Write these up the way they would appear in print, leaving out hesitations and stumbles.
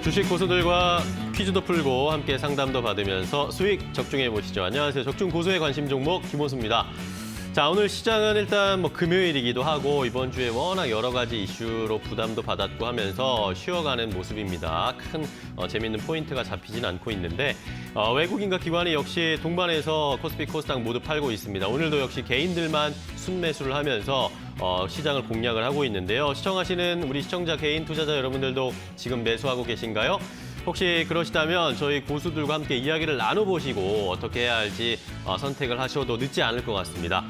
주식 고수들과 퀴즈도 풀고 함께 상담도 받으면서 수익 적중해 보시죠. 안녕하세요. 적중 고수의 관심 종목 김호수입니다. 자, 오늘 시장은 일단 금요일이기도 하고 이번 주에 워낙 여러 가지 이슈로 부담도 받았고 하면서 쉬어가는 모습입니다. 큰 재밌는 포인트가 잡히진 않고 있는데 외국인과 기관이 역시 동반해서 코스피, 코스닥 모두 팔고 있습니다. 오늘도 역시 개인들만 순매수를 하면서 시장을 공략을 하고 있는데요. 시청하시는 우리 시청자 개인 투자자 여러분들도 지금 매수하고 계신가요? 혹시 그러시다면 저희 고수들과 함께 이야기를 나눠보시고 어떻게 해야 할지 선택을 하셔도 늦지 않을 것 같습니다.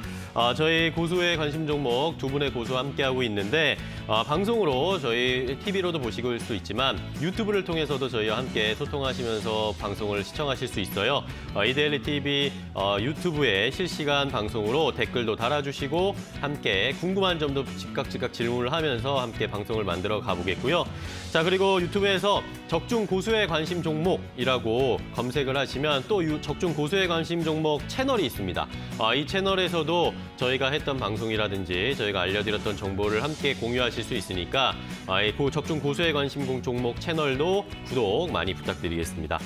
저희 고수의 관심 종목 두 분의 고수와 함께하고 있는데 방송으로 저희 TV로도 보실 수 있지만 유튜브를 통해서도 저희와 함께 소통하시면서 방송을 시청하실 수 있어요. 이데일리 TV 유튜브에 실시간 방송으로 댓글도 달아주시고 함께 궁금한 점도 즉각 질문을 하면서 함께 방송을 만들어 가보겠고요. 자, 그리고 유튜브에서 적중 고수의 관심 종목이라고 검색을 하시면 또 적중 고수의 관심 종목 채널이 있습니다. 이 채널에서도 저희가 했던 방송이라든지 저희가 알려드렸던 정보를 함께 공유하실 수 있으니까 이 적중 고수의 관심 종목 채널도 구독 많이 부탁드리겠습니다.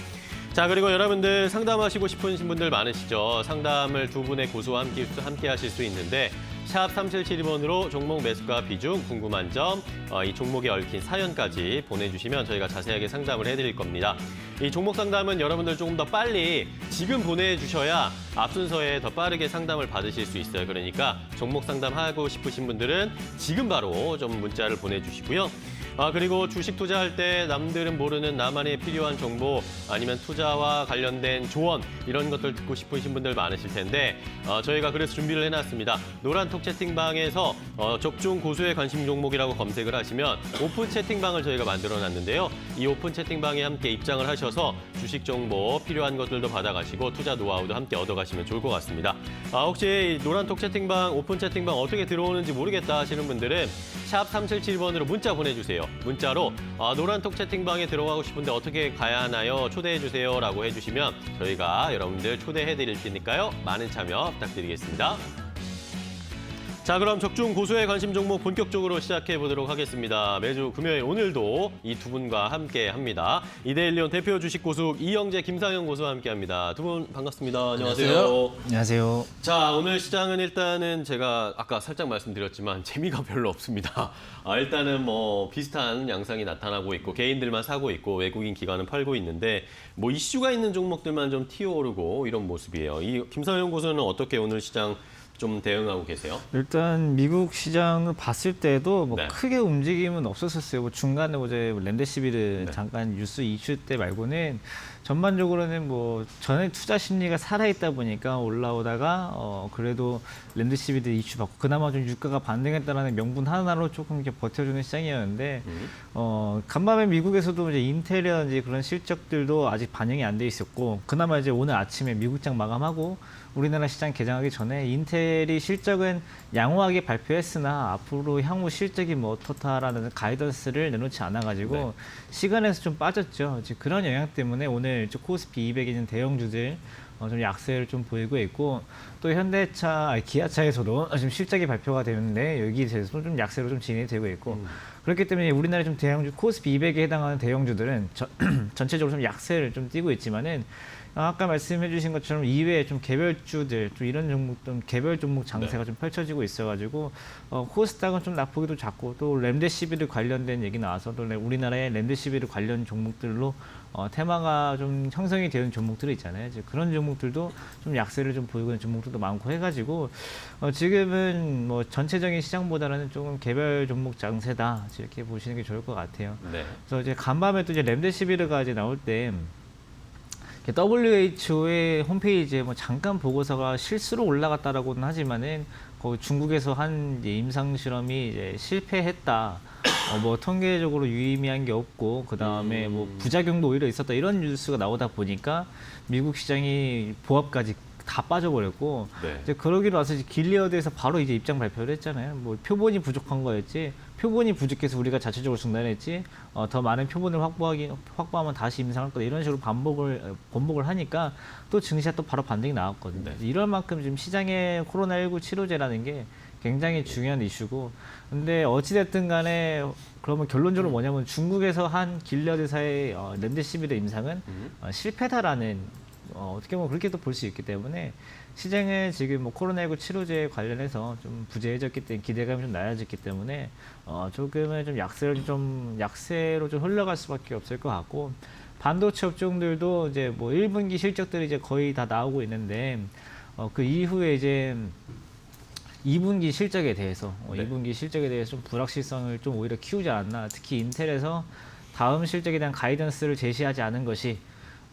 자, 그리고 여러분들 상담하시고 싶으신 분들 많으시죠? 상담을 두 분의 고수와 함께 하실 수 있는데 샵 3772번으로 종목 매수가 비중, 궁금한 점, 이 종목에 얽힌 사연까지 보내주시면 저희가 자세하게 상담을 해드릴 겁니다. 이 종목 상담은 여러분들 조금 더 빨리 지금 보내주셔야 앞 순서에 더 빠르게 상담을 받으실 수 있어요. 그러니까 종목 상담하고 싶으신 분들은 지금 바로 좀 문자를 보내주시고요. 그리고 주식 투자할 때 남들은 모르는 나만의 필요한 정보 아니면 투자와 관련된 조언 이런 것들 듣고 싶으신 분들 많으실 텐데 저희가 그래서 준비를 해놨습니다. 노란톡 채팅방에서 적중 고수의 관심 종목이라고 검색을 하시면 오픈 채팅방을 저희가 만들어놨는데요. 이 오픈 채팅방에 함께 입장을 하셔서 주식 정보 필요한 것들도 받아가시고 투자 노하우도 함께 얻어가시면 좋을 것 같습니다. 혹시 노란톡 채팅방, 오픈 채팅방 어떻게 들어오는지 모르겠다 하시는 분들은 샵 3771번으로 문자 보내주세요. 문자로 노란톡 채팅방에 들어가고 싶은데 어떻게 가야 하나요? 초대해주세요 라고 해주시면 저희가 여러분들 초대해드릴 테니까요. 많은 참여 부탁드리겠습니다. 자, 그럼 적중 고수의 관심 종목 본격적으로 시작해 보도록 하겠습니다. 매주 금요일 오늘도 이 두 분과 함께 합니다. 이데일리온 대표 주식 고수 이영재, 김상현 고수와 함께 합니다. 두 분 반갑습니다. 안녕하세요. 안녕하세요. 자, 오늘 시장은 일단은 제가 아까 살짝 말씀드렸지만 재미가 별로 없습니다. 일단은 비슷한 양상이 나타나고 있고 개인들만 사고 있고 외국인 기관은 팔고 있는데 이슈가 있는 종목들만 좀 튀어오르고 이런 모습이에요. 이 김상현 고수는 어떻게 오늘 시장 좀 대응하고 계세요? 일단 미국 시장을 봤을 때도 네. 크게 움직임은 없었었어요. 중간에 어제 렘데시비르 네. 잠깐 뉴스 이슈 때 말고는 전반적으로는 전에 투자 심리가 살아있다 보니까 올라오다가 그래도 렘데시비르 이슈 받고 그나마 좀 유가가 반등했다라는 명분 하나로 조금 이렇게 버텨주는 시장이었는데 간밤에 미국에서도 이제 인텔이라든지 그런 실적들도 아직 반영이 안 돼 있었고 그나마 이제 오늘 아침에 미국장 마감하고 우리나라 시장 개장하기 전에 인텔이 실적은 양호하게 발표했으나 앞으로 향후 실적이 어떻다라는 가이던스를 내놓지 않아가지고 네. 시간에서 좀 빠졌죠. 이제 그런 영향 때문에 오늘 코스피 200에 있는 대형주들 좀 약세를 좀 보이고 있고 또 기아차에서도 지금 실적이 발표가 되는데 여기에 대해서도 좀 약세로 좀 진행이 되고 있고 그렇기 때문에 우리나라 좀 대형주 코스피 200에 해당하는 대형주들은 전체적으로 좀 약세를 좀 띠고 있지만은 아까 말씀해 주신 것처럼 이외에 좀 개별주들, 좀 이런 종목, 좀 개별 종목 장세가 좀 펼쳐지고 있어가지고, 코스닥은 좀 낙폭이 작고, 또 렘데시비르 관련된 얘기 나와서 또 우리나라의 렘데시비르 관련 종목들로 테마가 좀 형성이 되는 종목들이 있잖아요. 이제 그런 종목들도 좀 약세를 좀 보이고 있는 종목들도 많고 해가지고, 지금은 전체적인 시장보다는 조금 개별 종목 장세다. 이렇게 보시는 게 좋을 것 같아요. 네. 그래서 이제 간밤에 또 이제 렘데시비르가 이제 나올 때, WHO의 홈페이지에 잠깐 보고서가 실수로 올라갔다라고는 하지만은 거기 중국에서 한 임상 실험이 이제 실패했다. 통계적으로 유의미한 게 없고 그 다음에 부작용도 오히려 있었다 이런 뉴스가 나오다 보니까 미국 시장이 보합까지 다 빠져버렸고 네. 이제 그러기로 와서 이제 길리어드에서 바로 이제 입장 발표를 했잖아요. 표본이 부족한 거였지. 표본이 부족해서 우리가 자체적으로 중단했지. 더 많은 표본을 확보하면 다시 임상할 거다. 이런 식으로 번복을 하니까 또 증시가 또 바로 반등이 나왔거든요. 네. 이럴 만큼 지금 시장에 코로나19 치료제라는 게 굉장히 중요한 이슈고, 근데 어찌됐든 간에 그러면 결론적으로 뭐냐면 중국에서 한 길리아드 사의 렘데시비르 임상은 실패다라는 어떻게 보면 그렇게도 볼 수 있기 때문에 시장에 지금 뭐 코로나19 치료제 관련해서 좀 부재해졌기 때문에 기대감이 좀 낮아졌기 때문에 조금은 좀 약세로 좀 흘러갈 수밖에 없을 것 같고, 반도체 업종들도 이제 뭐 1분기 실적들이 이제 거의 다 나오고 있는데 그 이후에 이제 2분기 실적에 대해서 네. 2분기 실적에 대해서 좀 불확실성을 좀 오히려 키우지 않았나. 특히 인텔에서 다음 실적에 대한 가이던스를 제시하지 않은 것이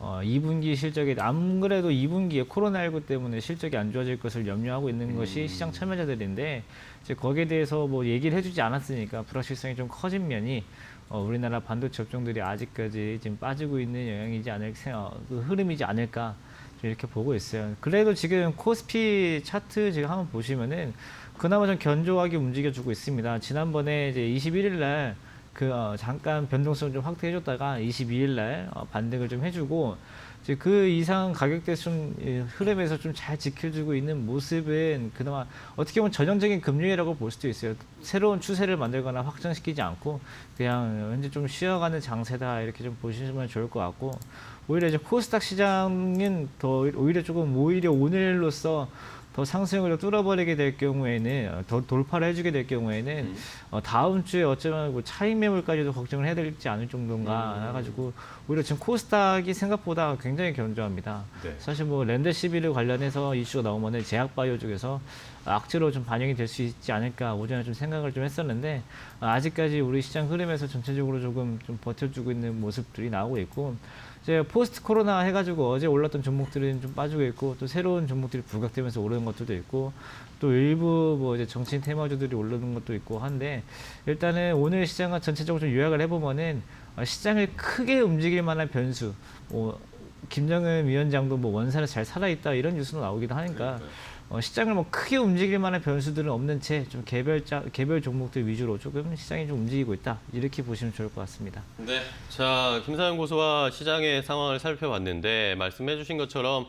2분기 실적에 안 그래도 2분기에 코로나19 때문에 실적이 안 좋아질 것을 염려하고 있는 것이 시장 참여자들인데, 이제 거기에 대해서 뭐 얘기를 해주지 않았으니까 불확실성이 좀 커진 면이 우리나라 반도체 업종들이 아직까지 지금 빠지고 있는 영향이지 않을까, 그 흐름이지 않을까 좀 이렇게 보고 있어요. 그래도 지금 코스피 차트 지금 한번 보시면은 그나마 좀 견조하게 움직여주고 있습니다. 지난번에 이제 21일 날 잠깐 변동성 좀 확대해줬다가 22일 날 반등을 좀 해주고, 이제 그 이상 가격대 좀 흐름에서 좀 잘 지켜주고 있는 모습은 그나마 어떻게 보면 전형적인 금융이라고 볼 수도 있어요. 새로운 추세를 만들거나 확장시키지 않고 그냥 현재 좀 쉬어가는 장세다, 이렇게 좀 보시면 좋을 것 같고, 오히려 이제 코스닥 시장은 오히려 오늘로써 더 상승을 뚫어버리게 될 경우에는, 더 돌파를 해주게 될 경우에는 다음 주에 어쩌면 뭐 차익 매물까지도 걱정을 해야 될지 않을 정도인가 해가지고 오히려 지금 코스닥이 생각보다 굉장히 견조합니다. 네. 사실 뭐 렘데시비르 관련해서 이슈가 나오면은 제약바이오 쪽에서 악재로 좀 반영이 될 수 있지 않을까 오전에 좀 생각을 좀 했었는데, 아직까지 우리 시장 흐름에서 전체적으로 조금 좀 버텨주고 있는 모습들이 나오고 있고, 이제 포스트 코로나 해가지고 어제 올랐던 종목들은 좀 빠지고 있고, 또 새로운 종목들이 부각되면서 오르는 것들도 있고, 또 일부 뭐 이제 정치인 테마주들이 오르는 것도 있고 한데, 일단은 오늘 시장은 전체적으로 좀 요약을 해보면은 시장을 크게 움직일 만한 변수, 김정은 위원장도 뭐 원산에 잘 살아있다 이런 뉴스도 나오기도 하니까 시장을 뭐 크게 움직일 만한 변수들은 없는 채 좀 개별 종목들 위주로 조금 시장이 좀 움직이고 있다, 이렇게 보시면 좋을 것 같습니다. 네. 자, 김사영 고수와 시장의 상황을 살펴봤는데, 말씀해주신 것처럼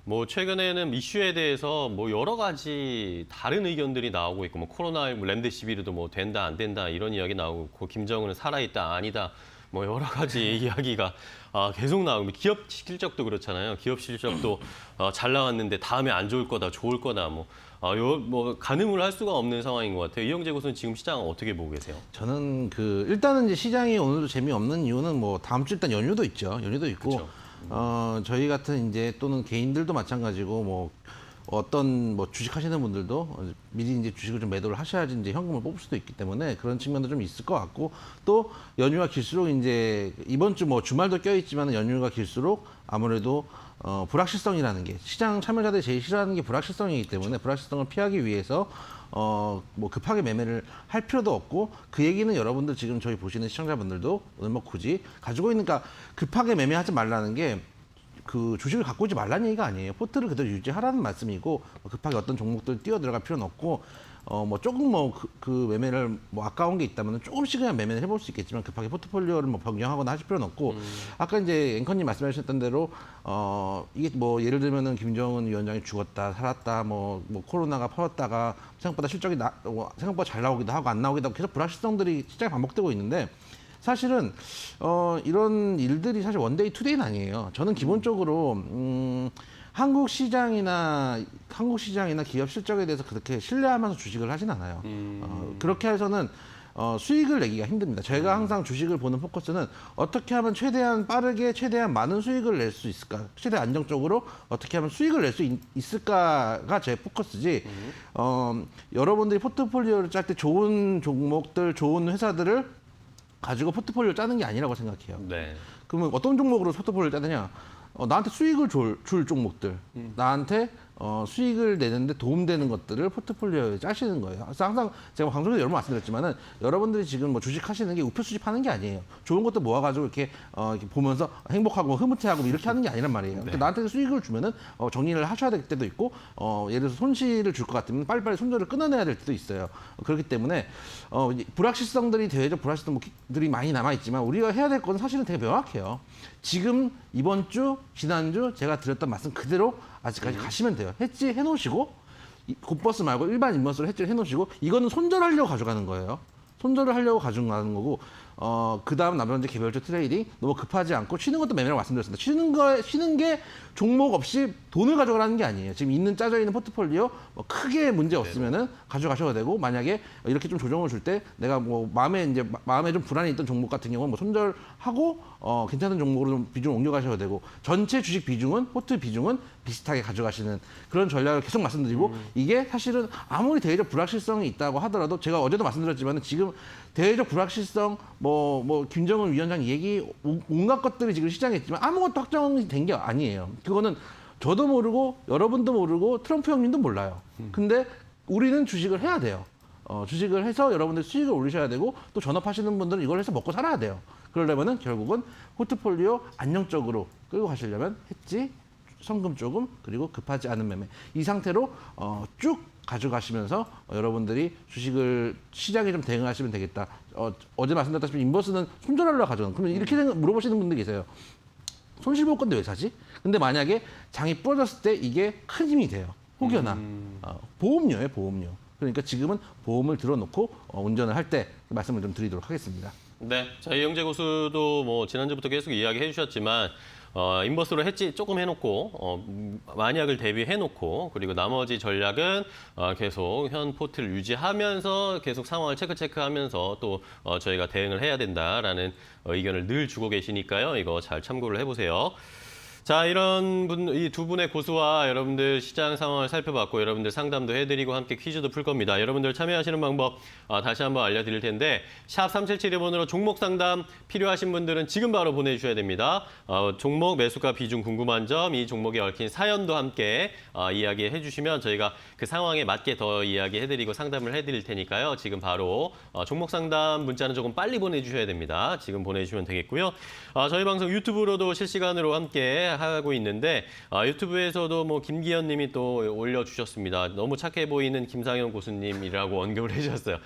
뭐 최근에는 이슈에 대해서 뭐 여러 가지 다른 의견들이 나오고 있고, 뭐 코로나19 렘데시비르도 뭐 된다 안 된다 이런 이야기 나오고, 김정은은 살아있다 아니다 뭐 여러 가지 이야기가 계속 나오고, 기업 실적도 그렇잖아요. 기업 실적도 잘 나왔는데 다음에 안 좋을 거다, 좋을 거다, 뭐 가늠을 할 수가 없는 상황인 것 같아요. 이영재 교수는 지금 시장 어떻게 보고 계세요? 저는 일단은 이제 시장이 오늘도 재미없는 이유는 뭐 다음 주 일단 연휴도 있죠. 연휴도 있고, 그쵸. 저희 같은 이제 또는 개인들도 마찬가지고, 뭐 어떤 뭐 주식하시는 분들도 미리 이제 주식을 좀 매도를 하셔야지 이제 현금을 뽑을 수도 있기 때문에 그런 측면도 좀 있을 것 같고, 또 연휴가 길수록 이제 이번 주 뭐 주말도 껴있지만 연휴가 길수록 아무래도 불확실성이라는 게, 시장 참여자들이 제일 싫어하는 게 불확실성이기 때문에 불확실성을 피하기 위해서 뭐 급하게 매매를 할 필요도 없고, 그 얘기는 여러분들 지금 저희 보시는 시청자분들도 오늘 뭐 굳이 가지고 있으니까 급하게 매매하지 말라는 게 그 주식을 갖고 오지 말라는 얘기가 아니에요. 포트를 그대로 유지하라는 말씀이고, 급하게 어떤 종목들 뛰어 들어갈 필요는 없고, 뭐 조금 그 매매를 뭐 아까운 게 있다면 조금씩 그냥 매매를 해볼 수 있겠지만, 급하게 포트폴리오를 뭐 변경하거나 하실 필요는 없고, 아까 이제 앵커님 말씀하셨던 대로 이게 뭐 예를 들면은 김정은 위원장이 죽었다 살았다, 뭐 코로나가 퍼졌다가 생각보다 실적이 생각보다 잘 나오기도 하고 안 나오기도 하고 계속 불확실성들이 시장에 반복되고 있는데, 사실은 이런 일들이 사실 원데이 투데이는 아니에요. 저는 기본적으로 한국 시장이나 기업 실적에 대해서 그렇게 신뢰하면서 주식을 하진 않아요. 그렇게 해서는 수익을 내기가 힘듭니다. 저희가 항상 주식을 보는 포커스는 어떻게 하면 최대한 빠르게 최대한 많은 수익을 낼 수 있을까, 최대한 안정적으로 어떻게 하면 수익을 낼 수 있을까가 제 포커스지, 여러분들이 포트폴리오를 짤 때 좋은 종목들, 좋은 회사들을 가지고 포트폴리오를 짜는 게 아니라고 생각해요. 네. 그러면 어떤 종목으로 포트폴리오를 짜느냐? 나한테 수익을 줄 종목들, 나한테 수익을 내는데 도움되는 것들을 포트폴리오에 짜시는 거예요. 그래서 항상 제가 방송에서 여러 번 말씀드렸지만은, 여러분들이 지금 뭐 주식 하시는 게 우표 수집하는 게 아니에요. 좋은 것도 모아가지고 이렇게 보면서 행복하고 흐뭇해하고 이렇게 하는 게 아니란 말이에요. 그러니까 나한테 수익을 주면은 정리를 하셔야 될 때도 있고, 예를 들어서 손실을 줄 것 같으면 빨리빨리 손절을 끊어내야 될 때도 있어요. 그렇기 때문에 불확실성들이, 대외적 불확실성들이 많이 남아 있지만, 우리가 해야 될 건 사실은 되게 명확해요. 지금 이번 주, 지난주 제가 드렸던 말씀 그대로 아직까지 가시면 돼요. 해지 해놓으시고, 곱버스 말고 일반 인버스로 해지를 해놓으시고 이거는 손절하려고 가져가는 거예요. 손절을 하려고 가져가는 거고 그다음 나머지 개별적 트레이딩 너무 급하지 않고 쉬는 것도 매매라고 말씀드렸습니다. 쉬는 게 종목 없이 돈을 가져가라는 게 아니에요. 지금 짜져 있는 포트폴리오 크게 문제 없으면은 가져가셔도 되고 만약에 이렇게 좀 조정을 줄 때 내가 뭐 마음에 좀 불안이 있던 종목 같은 경우는 뭐 손절하고 괜찮은 종목으로 좀 비중을 옮겨가셔도 되고 전체 주식 비중은 포트 비중은 비슷하게 가져가시는 그런 전략을 계속 말씀드리고 이게 사실은 아무리 대외적 불확실성이 있다고 하더라도 제가 어제도 말씀드렸지만 지금 대외적 불확실성 뭐 김정은 위원장 얘기 온갖 것들이 지금 시장에 있지만 아무것도 확정이 된 게 아니에요. 그거는 저도 모르고 여러분도 모르고 트럼프 형님도 몰라요. 근데 우리는 주식을 해야 돼요. 주식을 해서 여러분들 수익을 올리셔야 되고 또 전업하시는 분들은 이걸 해서 먹고 살아야 돼요. 그러려면은 결국은 포트폴리오 안정적으로 끌고 가시려면 해지, 성금 조금 그리고 급하지 않은 매매 이 상태로 쭉 가져가시면서 여러분들이 주식을 시장에 좀 대응하시면 되겠다. 어제 말씀드렸다시피 인버스는 손절하려고 가져가는 그러면 이렇게 물어보시는 분들 계세요. 손실 볼 건데 왜 사지? 근데 만약에 장이 부러졌을 때 이게 큰 힘이 돼요. 혹여나 보험료예요, 보험료. 그러니까 지금은 보험을 들어놓고 운전을 할 때 말씀을 좀 드리도록 하겠습니다. 네, 저희 영재 고수도 뭐 지난주부터 계속 이야기해 주셨지만 인버스로 해지 조금 해놓고 만약을 대비해놓고 그리고 나머지 전략은 계속 현 포트를 유지하면서 계속 상황을 체크하면서 또 저희가 대응을 해야 된다라는 의견을 늘 주고 계시니까요. 이거 잘 참고를 해보세요. 자, 이 두 분의 고수와 여러분들 시장 상황을 살펴봤고 여러분들 상담도 해드리고 함께 퀴즈도 풀 겁니다. 여러분들 참여하시는 방법 다시 한번 알려드릴 텐데 샵 3772번으로 종목 상담 필요하신 분들은 지금 바로 보내주셔야 됩니다. 종목 매수가 비중 궁금한 점, 이 종목에 얽힌 사연도 함께 이야기해 주시면 저희가 그 상황에 맞게 더 이야기해드리고 상담을 해드릴 테니까요. 지금 바로 종목 상담 문자는 조금 빨리 보내주셔야 됩니다. 지금 보내주시면 되겠고요. 저희 방송 유튜브로도 실시간으로 함께 하고 있는데 유튜브에서도 뭐 김기현 님이 또 올려주셨습니다. 너무 착해 보이는 김상현 고수님이라고 언급을 해주셨어요.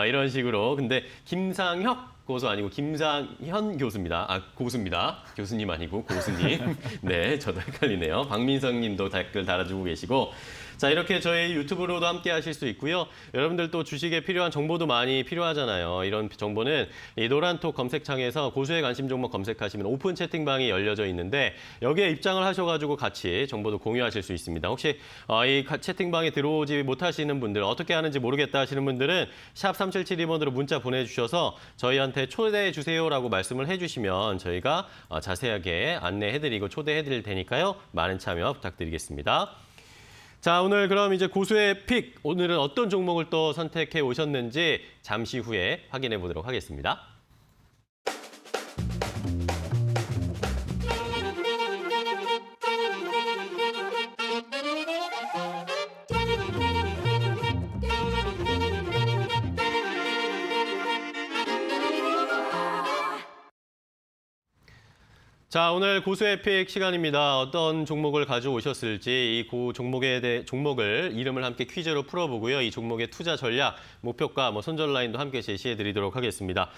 이런 식으로. 근데 김상혁 고수 아니고 김상현 교수입니다. 고수입니다. 교수님 아니고 고수님. 네, 저도 헷갈리네요. 박민성 님도 댓글 달아주고 계시고 자, 이렇게 저희 유튜브로도 함께 하실 수 있고요. 여러분들 또 주식에 필요한 정보도 많이 필요하잖아요. 이런 정보는 이 노란톡 검색창에서 고수의 관심 종목 검색하시면 오픈 채팅방이 열려져 있는데 여기에 입장을 하셔가지고 같이 정보도 공유하실 수 있습니다. 혹시 이 채팅방에 들어오지 못하시는 분들 어떻게 하는지 모르겠다 하시는 분들은 샵 3772번으로 문자 보내주셔서 저희한테 초대해 주세요라고 말씀을 해주시면 저희가 자세하게 안내해드리고 초대해드릴 테니까요. 많은 참여 부탁드리겠습니다. 자, 오늘 그럼 이제 고수의 픽, 오늘은 어떤 종목을 또 선택해 오셨는지 잠시 후에 확인해 보도록 하겠습니다. 자, 오늘 고수의 픽 시간입니다. 어떤 종목을 가져오셨을지 이 종목을 이름을 함께 퀴즈로 풀어보고요. 이 종목의 투자 전략, 목표가, 손절 라인도 함께 제시해드리도록 하겠습니다.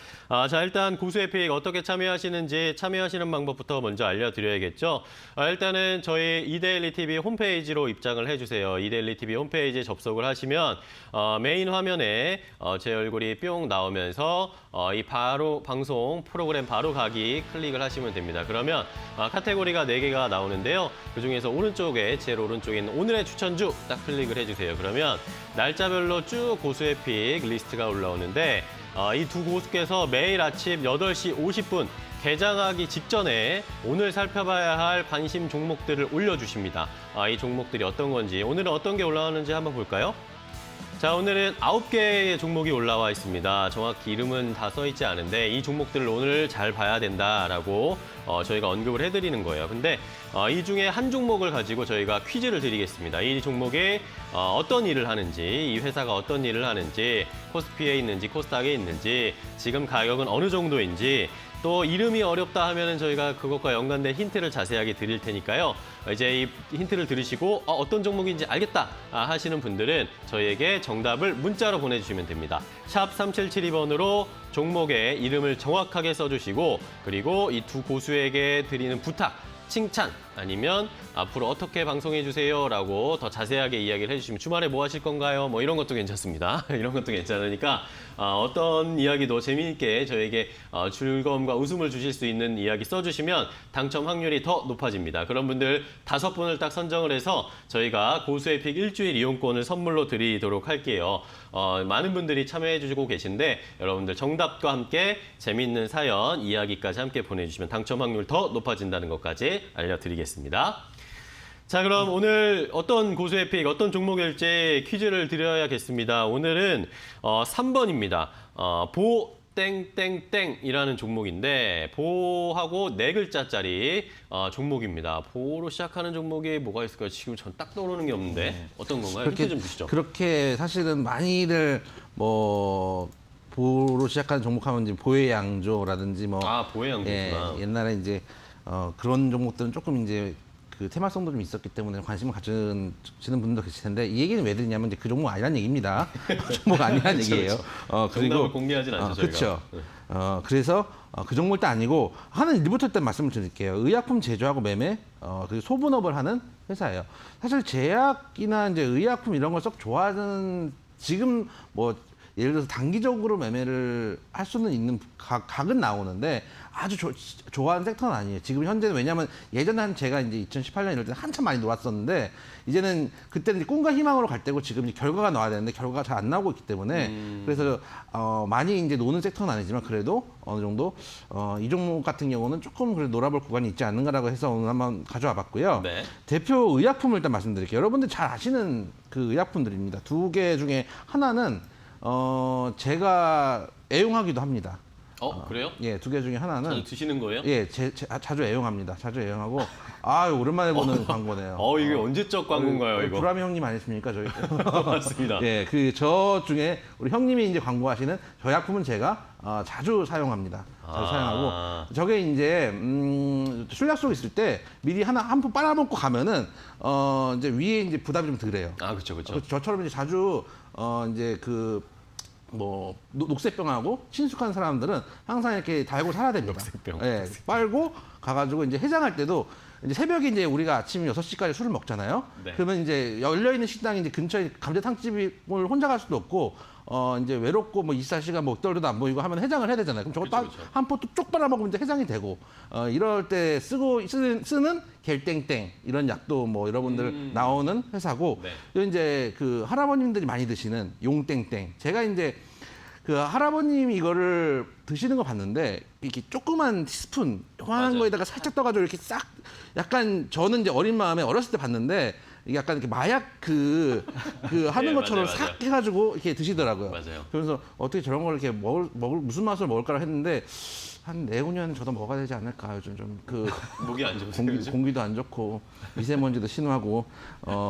자, 일단 고수의 픽 어떻게 참여하시는지 참여하시는 방법부터 먼저 알려드려야겠죠. 일단은 저희 이데일리 TV 홈페이지로 입장을 해주세요. 이데일리 TV 홈페이지에 접속을 하시면 메인 화면에 제 얼굴이 뿅 나오면서 이 바로 방송 프로그램 바로 가기 클릭을 하시면 됩니다. 그러면 카테고리가 4개가 나오는데요. 그중에서 오른쪽에 제일 오른쪽에 있는 오늘의 추천주 딱 클릭을 해주세요. 그러면 날짜별로 쭉 고수의 픽 리스트가 올라오는데 이 두 고수께서 매일 아침 8시 50분 개장하기 직전에 오늘 살펴봐야 할 관심 종목들을 올려주십니다. 이 종목들이 어떤 건지 오늘은 어떤 게 올라오는지 한번 볼까요? 자, 오늘은 9개의 종목이 올라와 있습니다. 정확히 이름은 다 써 있지 않은데 이 종목들을 오늘 잘 봐야 된다라고 저희가 언급을 해드리는 거예요. 근데 이 중에 한 종목을 가지고 저희가 퀴즈를 드리겠습니다. 이 종목에 어떤 일을 하는지, 이 회사가 어떤 일을 하는지, 코스피에 있는지, 코스닥에 있는지, 지금 가격은 어느 정도인지, 또 이름이 어렵다 하면은 저희가 그것과 연관된 힌트를 자세하게 드릴 테니까요. 이제 이 힌트를 들으시고 어떤 종목인지 알겠다 하시는 분들은 저희에게 정답을 문자로 보내주시면 됩니다. 샵 3772번으로 종목의 이름을 정확하게 써주시고 그리고 이 두 고수에게 드리는 부탁, 칭찬 아니면 앞으로 어떻게 방송해 주세요라고 더 자세하게 이야기를 해주시면 주말에 뭐 하실 건가요? 뭐 이런 것도 괜찮습니다. 이런 것도 괜찮으니까 어떤 이야기도 재미있게 저에게 즐거움과 웃음을 주실 수 있는 이야기 써주시면 당첨 확률이 더 높아집니다. 그런 분들 5분을 딱 선정을 해서 저희가 고수의 픽 일주일 이용권을 선물로 드리도록 할게요. 많은 분들이 참여해 주시고 계신데 여러분들 정답과 함께 재미있는 사연, 이야기까지 함께 보내주시면 당첨 확률 더 높아진다는 것까지 알려드리겠습니다. 자, 그럼 오늘 어떤 고수의 픽, 어떤 종목일지 퀴즈를 드려야겠습니다. 오늘은 3번입니다. 땡땡땡이라는 종목인데 보하고 4글자짜리 종목입니다. 보로 시작하는 종목이 뭐가 있을까요? 지금 전 딱 떠오르는 게 없는데 어떤 건가요? 힌트 좀 주시죠. 그렇게 사실은 많이들 뭐 보로 시작하는 종목하면 이제 보의 양조라든지 뭐 보의 양조구나. 옛날에 이제 그런 종목들은 조금 이제 그 테마성도 좀 있었기 때문에 관심을 가지시는 분들도 계실 텐데 이 얘기는 왜 드리냐면 이제 그 종목 아니라는 얘기입니다. 그 종목 아니라는 얘기예요. 정답을 공개하진 않죠, 저희가. 그렇죠. 그래서 그 종목도 아니고 하는 일부터 일단 말씀을 드릴게요. 의약품 제조하고 매매 그리고 소분업을 하는 회사예요. 사실 제약이나 이제 의약품 이런 걸 썩 좋아하는 지금 뭐 예를 들어서 단기적으로 매매를 할 수는 있는 각은 나오는데 아주 좋아하는 섹터는 아니에요. 지금 현재는 왜냐하면 예전에 제가 이제 2018년 이럴 때는 한참 많이 놀았었는데 이제는 그때는 이제 꿈과 희망으로 갈 때고 지금 이제 결과가 나와야 되는데 결과가 잘 안 나오고 있기 때문에 그래서 많이 이제 노는 섹터는 아니지만 그래도 어느 정도 이 종목 같은 경우는 조금 그래도 놀아볼 구간이 있지 않는가라고 해서 오늘 한번 가져와 봤고요. 네. 대표 의약품을 일단 말씀드릴게요. 여러분들 잘 아시는 그 의약품들입니다. 2개 중에 하나는 제가 애용하기도 합니다. 그래요? 예, 2개 중에 하나는 자주 드시는 거예요? 예, 자주 애용합니다. 자주 애용하고 오랜만에 보는 광고네요. 이게 언제적 광고인가요, 이거? 브라미 형님 아니십니까, 저희? 맞습니다. 예, 저 중에 우리 형님이 이제 광고하시는 저 약품은 제가 자주 사용합니다. 자주 사용하고 저게 이제 술 약속 있을 때 미리 한 푼 빨아먹고 가면은 이제 위에 이제 부담이 좀 덜해요. 그렇죠. 저처럼 이제 자주 이제 뭐 녹색병하고 친숙한 사람들은 항상 이렇게 달고 살아야 됩니다. 녹색병. 예, 빨고 가가지고 이제 해장할 때도 이제 새벽에 이제 우리가 아침 6시까지 술을 먹잖아요. 네. 그러면 이제 열려 있는 식당이 이제 근처에 감자탕집을 혼자 갈 수도 없고 이제 외롭고 뭐 24시간 뭐 떨려도 안 보이고 하면 해장을 해야 되잖아요. 그럼 저것도 그쵸. 한 포 쭉 빨아먹으면 이제 해장이 되고 이럴 때 쓰는 겔땡땡 이런 약도 뭐 여러분들 나오는 회사고 네. 또 이제 그 할아버님들이 많이 드시는 용땡땡. 제가 이제 그 할아버님이 이거를 드시는 거 봤는데 이렇게 조그만 티스푼 요만한 맞아요. 거에다가 살짝 떠가지고 이렇게 싹 약간 저는 이제 어린 마음에 어렸을 때 봤는데 이게 약간 이렇게 마약 하는 네, 것처럼 맞아요. 싹 해가지고 이렇게 드시더라고요. 맞아요. 그래서 어떻게 저런 걸 이렇게 무슨 맛을 먹을까라 했는데 한 4, 5년 저도 먹어야 되지 않을까. 요즘 좀 목이 안 좋으세요, 요즘? 공기도 안 좋고 미세먼지도 심하고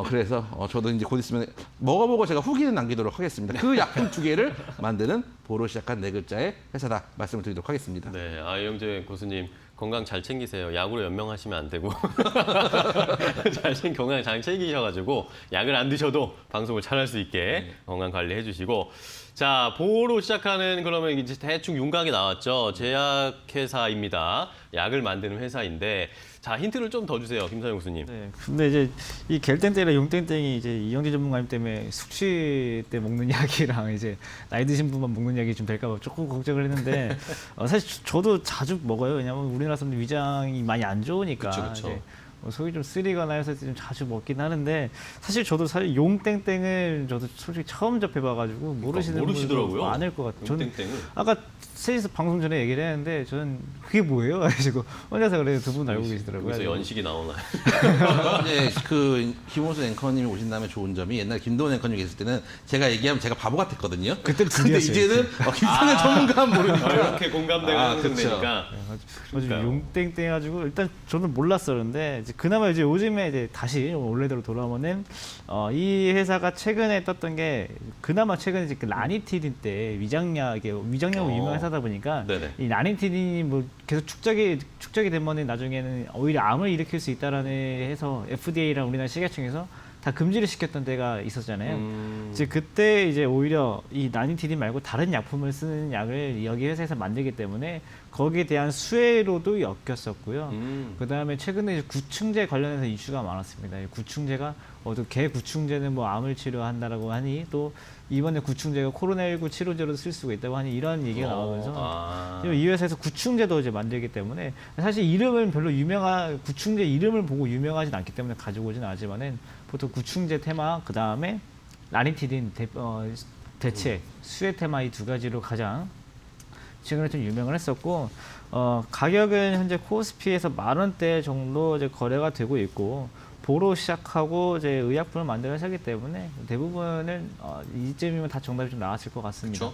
그래서 저도 이제 곧 있으면 먹어보고 제가 후기는 남기도록 하겠습니다. 그 약품 2개를 만드는 보로 시작한 4글자의 회사다 말씀을 드리도록 하겠습니다. 네, 이영재 고수님 건강 잘 챙기세요. 약으로 연명하시면 안 되고 건강 잘 챙기셔가지고 약을 안 드셔도 방송을 잘할 수 있게 건강 관리해 주시고 자, 보로 시작하는 그러면 이제 대충 윤곽이 나왔죠. 제약회사입니다. 약을 만드는 회사인데 자, 힌트를 좀 더 주세요, 김선영 교수님. 네. 근데 이제 이 겔땡땡이랑 용땡땡이 이제 이영재 전문가님 때문에 숙취 때 먹는 약이랑 이제 나이 드신 분만 먹는 약이 좀 될까봐 조금 걱정을 했는데 사실 저도 자주 먹어요. 왜냐면 우리나라 사람들 위장이 많이 안 좋으니까. 그쵸. 이제 속이 좀 쓰리거나 해서 좀 자주 먹긴 하는데 사실 저도 사실 용땡땡을 저도 솔직히 처음 접해봐가지고 모르시는 모르시더라고요. 분도 많을 것 같아요. 저는 용땡땡을. 아까 셋이서 방송 전에 얘기를 했는데 저는 그게 뭐예요? 그래가지고 혼자서 그래도 2분 알고 계시더라고요. 여기서 연식이 나오나요? 이제 그 김호수 앵커님이 오신 다음에 좋은 점이 옛날 김도원 앵커님이 계실 때는 제가 얘기하면 제가 바보 같았거든요. 그때 근데 둘이었어요. 이제는 김선영 전문가는 모르니까. 이렇게 공감대가 그쵸. 형성되니까. 아주 용땡땡 해가지고 일단 저는 몰랐었는데 이제 그나마 이제 요즘에 이제 다시 원래대로 돌아오면은 이 회사가 최근에 떴던 게 그나마 최근에 이제 그 라니티딘 때 위장약으로 유명한 회사다 보니까 네네. 이 라니티딘이 뭐 계속 축적이 되면은 나중에는 오히려 암을 일으킬 수 있다라는 해서 FDA랑 우리나라 식약청에서 다 금지를 시켰던 때가 있었잖아요. 이제 그때 이제 오히려 이 나니티딘 말고 다른 약품을 쓰는 약을 여기 회사에서 만들기 때문에 거기에 대한 수혜로도 엮였었고요. 그다음에 최근에 이제 구충제 관련해서 이슈가 많았습니다. 이 구충제가 개 구충제는 뭐 암을 치료한다라고 하니 또 이번에 구충제가 코로나19 치료제로 쓸 수가 있다고 하니 이런 얘기가 나오면서 이 회사에서 구충제도 이제 만들기 때문에 사실 이름은 별로 구충제 이름을 보고 유명하진 않기 때문에 가지고 오진 않지만은 보통 구충제 테마 그 다음에 라니티딘 대체 수혜 테마 이 두 가지로 가장 최근에 좀 유명을 했었고 가격은 현재 코스피에서 10,000원대 정도 이제 거래가 되고 있고 보로 시작하고 이제 의약품을 만드는 회사이기 때문에 대부분은 이쯤이면 다 정답이 좀 나왔을 것 같습니다.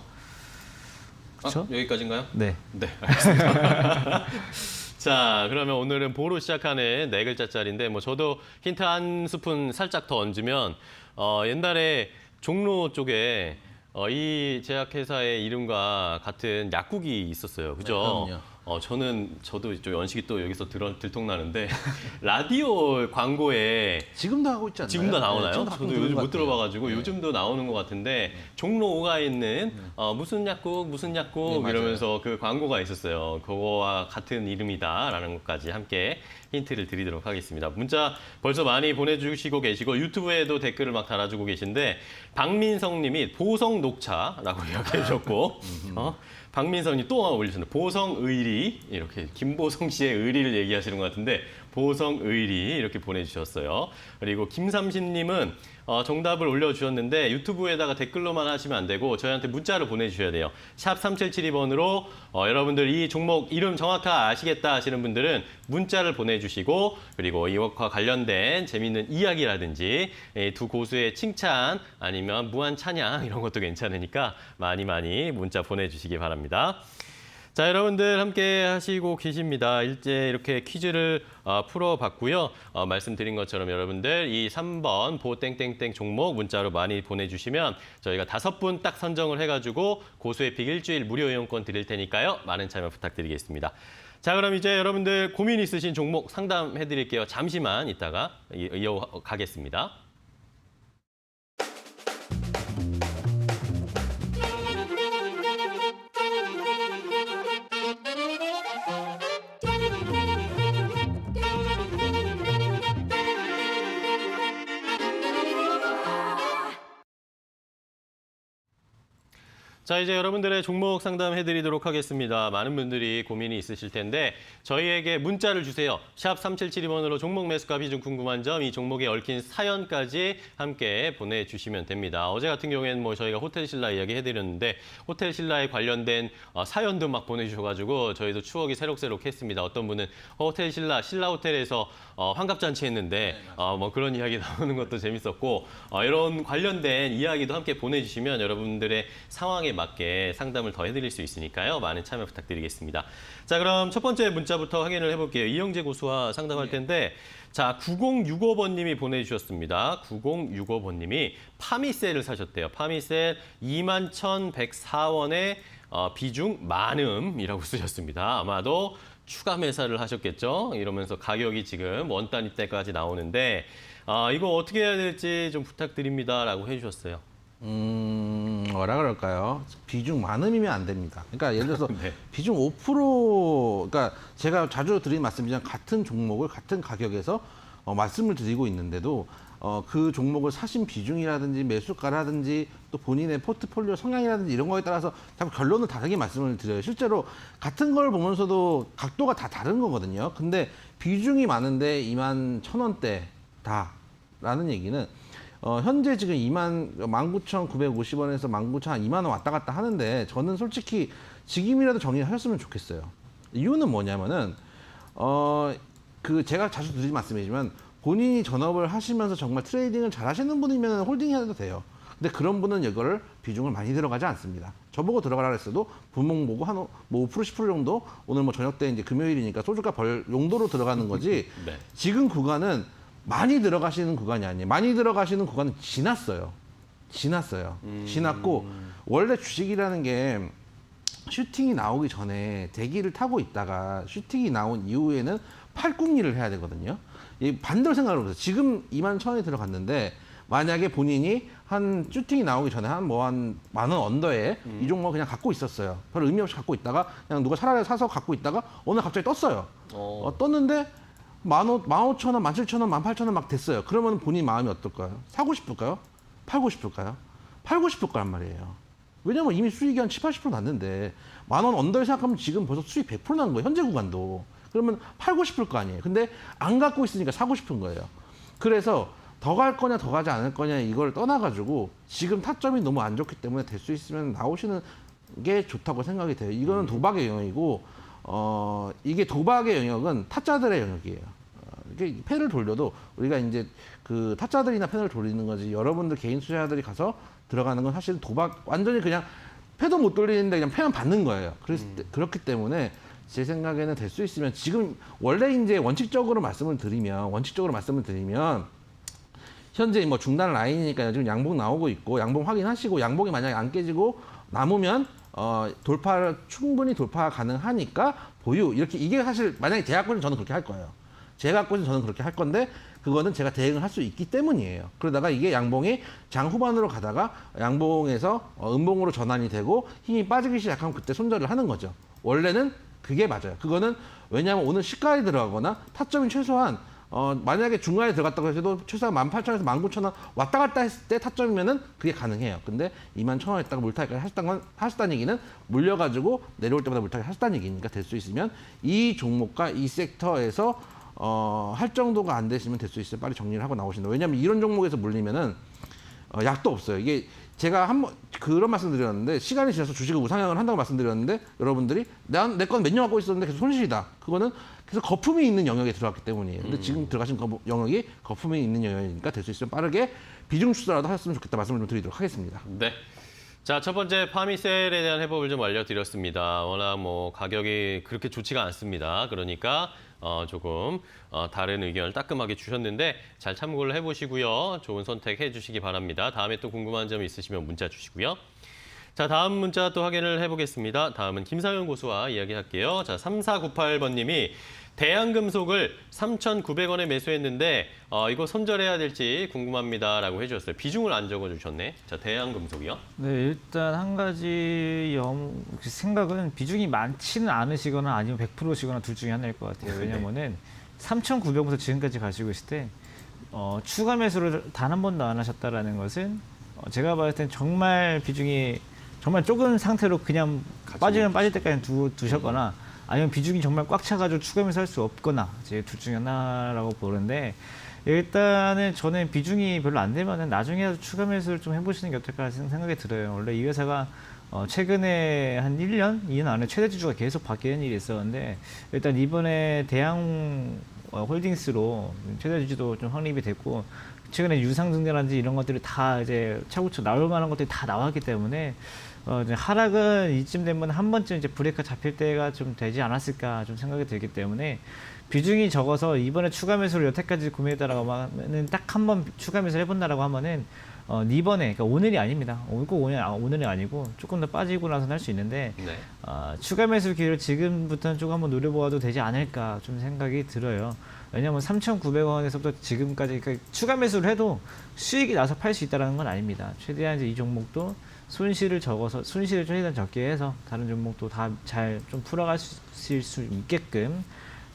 그렇죠? 여기까지인가요? 네. 네, 알겠습니다. 자, 그러면 오늘은 보로 시작하는 네 글자짜리인데 뭐 저도 힌트 한 스푼 살짝 더 얹으면 옛날에 종로 쪽에 이 제약회사의 이름과 같은 약국이 있었어요. 그죠? 네, 저도 좀 연식이 또 여기서 들통나는데 라디오 광고에 지금도 하고 있지 않나요? 지금도 나오나요? 지금도 가끔 저도 들은 요즘 것 못 같아요. 들어봐가지고 네. 요즘도 나오는 것 같은데 종로 5가에 있는 무슨 약국 네, 맞아요. 이러면서 그 광고가 있었어요. 그거와 같은 이름이다라는 것까지 함께 힌트를 드리도록 하겠습니다. 문자 벌써 많이 보내주시고 계시고 유튜브에도 댓글을 막 달아주고 계신데 박민성님이 보성 녹차라고 이야기해 주셨고 박민성님 또 올리셨네요. 보성의리 이렇게 김보성 씨의 의리를 얘기하시는 것 같은데 보성의리 이렇게 보내주셨어요. 그리고 김삼신님은 정답을 올려주셨는데 유튜브에다가 댓글로만 하시면 안 되고 저희한테 문자를 보내주셔야 돼요. 샵 3772번으로 여러분들 이 종목 이름 정확하게 아시겠다 하시는 분들은 문자를 보내주시고 그리고 이것과 관련된 재미있는 이야기라든지 두 고수의 칭찬 아니면 무한 찬양 이런 것도 괜찮으니까 많이 문자 보내주시기 바랍니다. 자, 여러분들 함께 하시고 계십니다. 이제 이렇게 퀴즈를 풀어봤고요. 말씀드린 것처럼 여러분들 이 3번 보땡땡땡 종목 문자로 많이 보내주시면 저희가 5분 딱 선정을 해가지고 고수의 픽 일주일 무료 이용권 드릴 테니까요. 많은 참여 부탁드리겠습니다. 자, 그럼 이제 여러분들 고민 있으신 종목 상담해드릴게요. 잠시만 있다가 이어가겠습니다. 자, 이제 여러분들의 종목 상담해드리도록 하겠습니다. 많은 분들이 고민이 있으실 텐데 저희에게 문자를 주세요. 샵 3772번으로 종목 매수가 비중 궁금한 점, 이 종목에 얽힌 사연까지 함께 보내주시면 됩니다. 어제 같은 경우에는 뭐 저희가 호텔신라 이야기해드렸는데 호텔신라에 관련된 사연도 막 보내주셔가지고 저희도 추억이 새록새록했습니다. 어떤 분은 호텔신라, 신라호텔에서 환갑잔치 했는데 뭐 그런 이야기 나오는 것도 재밌었고 이런 관련된 이야기도 함께 보내주시면 여러분들의 상황에 맞게 상담을 더 해드릴 수 있으니까요. 많은 참여 부탁드리겠습니다. 자, 그럼 첫 번째 문자부터 확인을 해볼게요. 이영재 고수와 상담할 텐데 자, 9065번님이 보내주셨습니다. 9065번님이 파미셀을 사셨대요. 파미셀 21,104원에 비중 만음이라고 쓰셨습니다. 아마도 추가 매사를 하셨겠죠. 이러면서 가격이 지금 원 단위대까지 나오는데 이거 어떻게 해야 될지 좀 부탁드립니다라고 해주셨어요. 뭐라 그럴까요? 비중 많음이면 안 됩니다. 그러니까 예를 들어서 네. 비중 5%, 그러니까 제가 자주 드리는 말씀이지만 같은 종목을 같은 가격에서 말씀을 드리고 있는데도 그 종목을 사신 비중이라든지 매수가라든지 또 본인의 포트폴리오 성향이라든지 이런 거에 따라서 자꾸 결론을 다르게 말씀을 드려요. 실제로 같은 걸 보면서도 각도가 다 다른 거거든요. 근데 비중이 많은데 21,000원대다라는 얘기는 현재 지금 19,950원에서 19,000원, 2만 원 왔다 갔다 하는데 저는 솔직히 지금이라도 정리하셨으면 좋겠어요. 이유는 뭐냐면은 제가 자주 드리는 말씀이지만 본인이 전업을 하시면서 정말 트레이딩을 잘 하시는 분이면 홀딩해도 돼요. 근데 그런 분은 이거를 비중을 많이 들어가지 않습니다. 저보고 들어가라 했어도 분목 보고 한 5% 10% 정도 오늘 뭐 저녁 때 이제 금요일이니까 소주가 벌 용도로 들어가는 거지. 네. 지금 구간은 많이 들어가시는 구간이 아니에요. 많이 들어가시는 구간은 지났어요. 지났고 원래 주식이라는 게 슈팅이 나오기 전에 대기를 타고 있다가 슈팅이 나온 이후에는 팔꿈리를 해야 되거든요. 이 반대로 생각을 해보세요. 지금 21,000원이 들어갔는데 만약에 본인이 한 슈팅이 나오기 전에 한 만 원 언더에 이 종목 그냥 갖고 있었어요. 별 의미 없이 갖고 있다가 그냥 누가 차라리 사서 갖고 있다가 오늘 갑자기 떴어요. 떴는데 15,000원, 17,000원, 18,000원 막 됐어요. 그러면 본인 마음이 어떨까요? 사고 싶을까요? 팔고 싶을까요? 팔고 싶을 거란 말이에요. 왜냐면 이미 수익이 한 70, 80% 났는데 10,000원 언더에 생각하면 지금 벌써 수익 100% 난 거예요. 현재 구간도. 그러면 팔고 싶을 거 아니에요. 근데 안 갖고 있으니까 사고 싶은 거예요. 그래서 더 갈 거냐 더 가지 않을 거냐 이걸 떠나가지고 지금 타점이 너무 안 좋기 때문에 될 수 있으면 나오시는 게 좋다고 생각이 돼요. 이거는 도박의 영역이고 이게 도박의 영역은 타짜들의 영역이에요. 이게 패를 돌려도 우리가 이제 그 타짜들이나 패를 돌리는 거지 여러분들 개인 투자자들이 가서 들어가는 건 사실 도박 완전히 그냥 패도 못 돌리는데 그냥 패만 받는 거예요. 그렇기 때문에 제 생각에는 될 수 있으면 지금 원래 이제 원칙적으로 말씀을 드리면 현재 뭐 중단 라인이니까 지금 양봉 나오고 있고 양봉 확인하시고 양봉이 만약에 안 깨지고 남으면 돌파를 충분히 돌파 가능하니까 보유 이렇게 이게 사실 만약에 제 갖고는 저는 그렇게 할 거예요. 제 갖고는 저는 그렇게 할 건데 그거는 제가 대응을 할 수 있기 때문이에요. 그러다가 이게 양봉이 장 후반으로 가다가 양봉에서 음봉으로 전환이 되고 힘이 빠지기 시작하면 그때 손절을 하는 거죠. 원래는 그게 맞아요. 그거는 왜냐하면 오늘 시가에 들어가거나 타점이 최소한 만약에 중간에 들어갔다고 해도 최소한 18,000원에서 19,000원 왔다 갔다 했을 때 타점이면은 그게 가능해요. 근데 21,000원 했다가 물타기까지 하셨다는 얘기는 물려가지고 내려올 때마다 물타기 하셨다는 얘기니까 될 수 있으면 이 종목과 이 섹터에서 할 정도가 안 되시면 될 수 있어요. 빨리 정리를 하고 나오신다. 왜냐하면 이런 종목에서 물리면은 약도 없어요. 이게 제가 한번 그런 말씀드렸는데 시간이 지나서 주식을 우상향을 한다고 말씀드렸는데 여러분들이 내 건 몇 년 갖고 있었는데 계속 손실이다. 그거는 그래서 거품이 있는 영역에 들어갔기 때문이에요. 근데 지금 들어가신 영역이 거품이 있는 영역이니까 될 수 있으면 빠르게 비중 추천라도 하셨으면 좋겠다 말씀을 좀 드리도록 하겠습니다. 네. 자, 첫 번째 파미셀에 대한 해법을 좀 알려드렸습니다. 워낙 뭐 가격이 그렇게 좋지가 않습니다. 그러니까 조금 다른 의견을 따끔하게 주셨는데 잘 참고를 해보시고요. 좋은 선택해 주시기 바랍니다. 다음에 또 궁금한 점이 있으시면 문자 주시고요. 자, 다음 문자 또 확인을 해보겠습니다. 다음은 김상현 고수와 이야기할게요. 자, 3498번님이 대한금속을 3,900원에 매수했는데 이거 손절해야 될지 궁금합니다라고 해주셨어요. 비중을 안 적어주셨네. 자, 대한금속이요. 네, 일단 한 가지 생각은 비중이 많지는 않으시거나 아니면 100%시거나 둘 중에 하나일 것 같아요. 왜냐면은 3,900원부터 지금까지 가지고 있을 때 추가 매수를 단 한 번도 안 하셨다라는 것은 제가 봤을 땐 정말 비중이 정말 적은 상태로 그냥 빠지면 빠질 때까지 두셨거나 아니면 비중이 정말 꽉 차가지고 추가 매수할 수 없거나 제 둘 중에 하나라고 보는데 일단은 저는 비중이 별로 안 되면은 나중에 추가 매수를 좀 해보시는 게 어떨까 생각이 들어요. 원래 이 회사가 최근에 한 1년, 2년 안에 최대 주주가 계속 바뀌는 일이 있었는데 일단 이번에 대양 홀딩스로 최대 주주도 좀 확립이 됐고 최근에 유상증자라든지 이런 것들이 다 이제 차고쳐 나올 만한 것들이 다 나왔기 때문에 이제 하락은 이쯤 되면 한 번쯤 이제 브레이크 잡힐 때가 좀 되지 않았을까 좀 생각이 들기 때문에 비중이 적어서 이번에 추가 매수를 여태까지 구매했다라고 하면은 딱 한 번 추가 매수를 해본다라고 하면은 이번에 그러니까 오늘이 아닙니다. 꼭 오늘이 아니고 조금 더 빠지고 나서는 할 수 있는데 네. 추가 매수 기회를 지금부터는 조금 한번 노려보아도 되지 않을까 좀 생각이 들어요. 왜냐하면 3,900원에서부터 지금까지 그러니까 추가 매수를 해도 수익이 나서 팔 수 있다는 건 아닙니다. 최대한 이제 이 종목도 손실을 최대한 적게 해서 다른 종목도 다 잘 좀 풀어가실 수 있게끔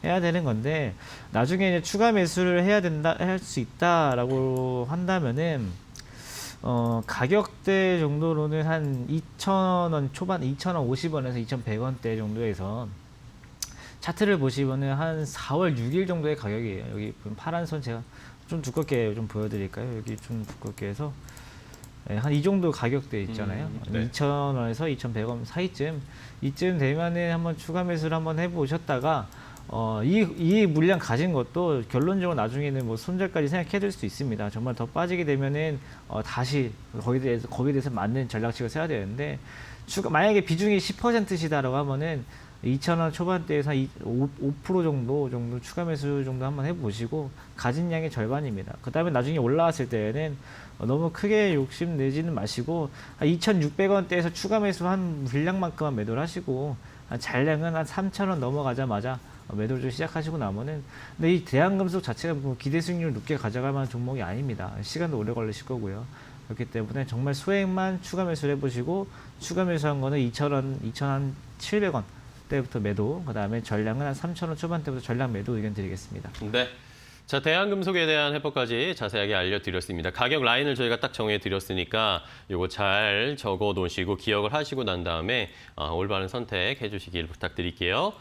해야 되는 건데 나중에 이제 추가 매수를 할 수 있다라고 한다면은 가격대 정도로는 한 2,000원 초반, 2,000원 50원에서 2,100원대 정도에서 차트를 보시면은 한 4월 6일 정도의 가격이에요. 여기 파란 선 제가 좀 두껍게 좀 보여드릴까요? 여기 좀 두껍게 해서 한 이 정도 가격대 있잖아요. 네. 2,000원에서 2,100원 사이쯤 이쯤 되면은 한번 추가 매수를 한번 해보셨다가 이 물량 가진 것도 결론적으로 나중에는 뭐 손절까지 생각해 줄 수 있습니다. 정말 더 빠지게 되면은 다시 거기에 대해서 맞는 전략책을 써야 되는데 만약에 비중이 10%시다라고 하면은 2,000원 초반대에서 5% 정도 추가 매수 정도 한번 해보시고 가진 양의 절반입니다. 그 다음에 나중에 올라왔을 때는 너무 크게 욕심 내지는 마시고 2,600원대에서 추가 매수 한 물량만큼만 매도를 하시고 잔량은 한 3,000원 넘어가자마자 매도를 좀 시작하시고 나면은 근데 이 대한금속 자체가 뭐 기대 수익률 높게 가져갈 만한 종목이 아닙니다. 시간도 오래 걸리실 거고요. 그렇기 때문에 정말 소액만 추가 매수를 해보시고 추가 매수한 거는 2,000원, 2,700원 때부터 매도, 그 다음에 전량은 한 3,000원 초반대부터 전량 매도 의견 드리겠습니다. 네. 자, 대한금속에 대한 해법까지 자세하게 알려드렸습니다. 가격 라인을 저희가 딱 정해드렸으니까 이거 잘 적어 놓으시고 기억을 하시고 난 다음에 올바른 선택해 주시길 부탁드릴게요.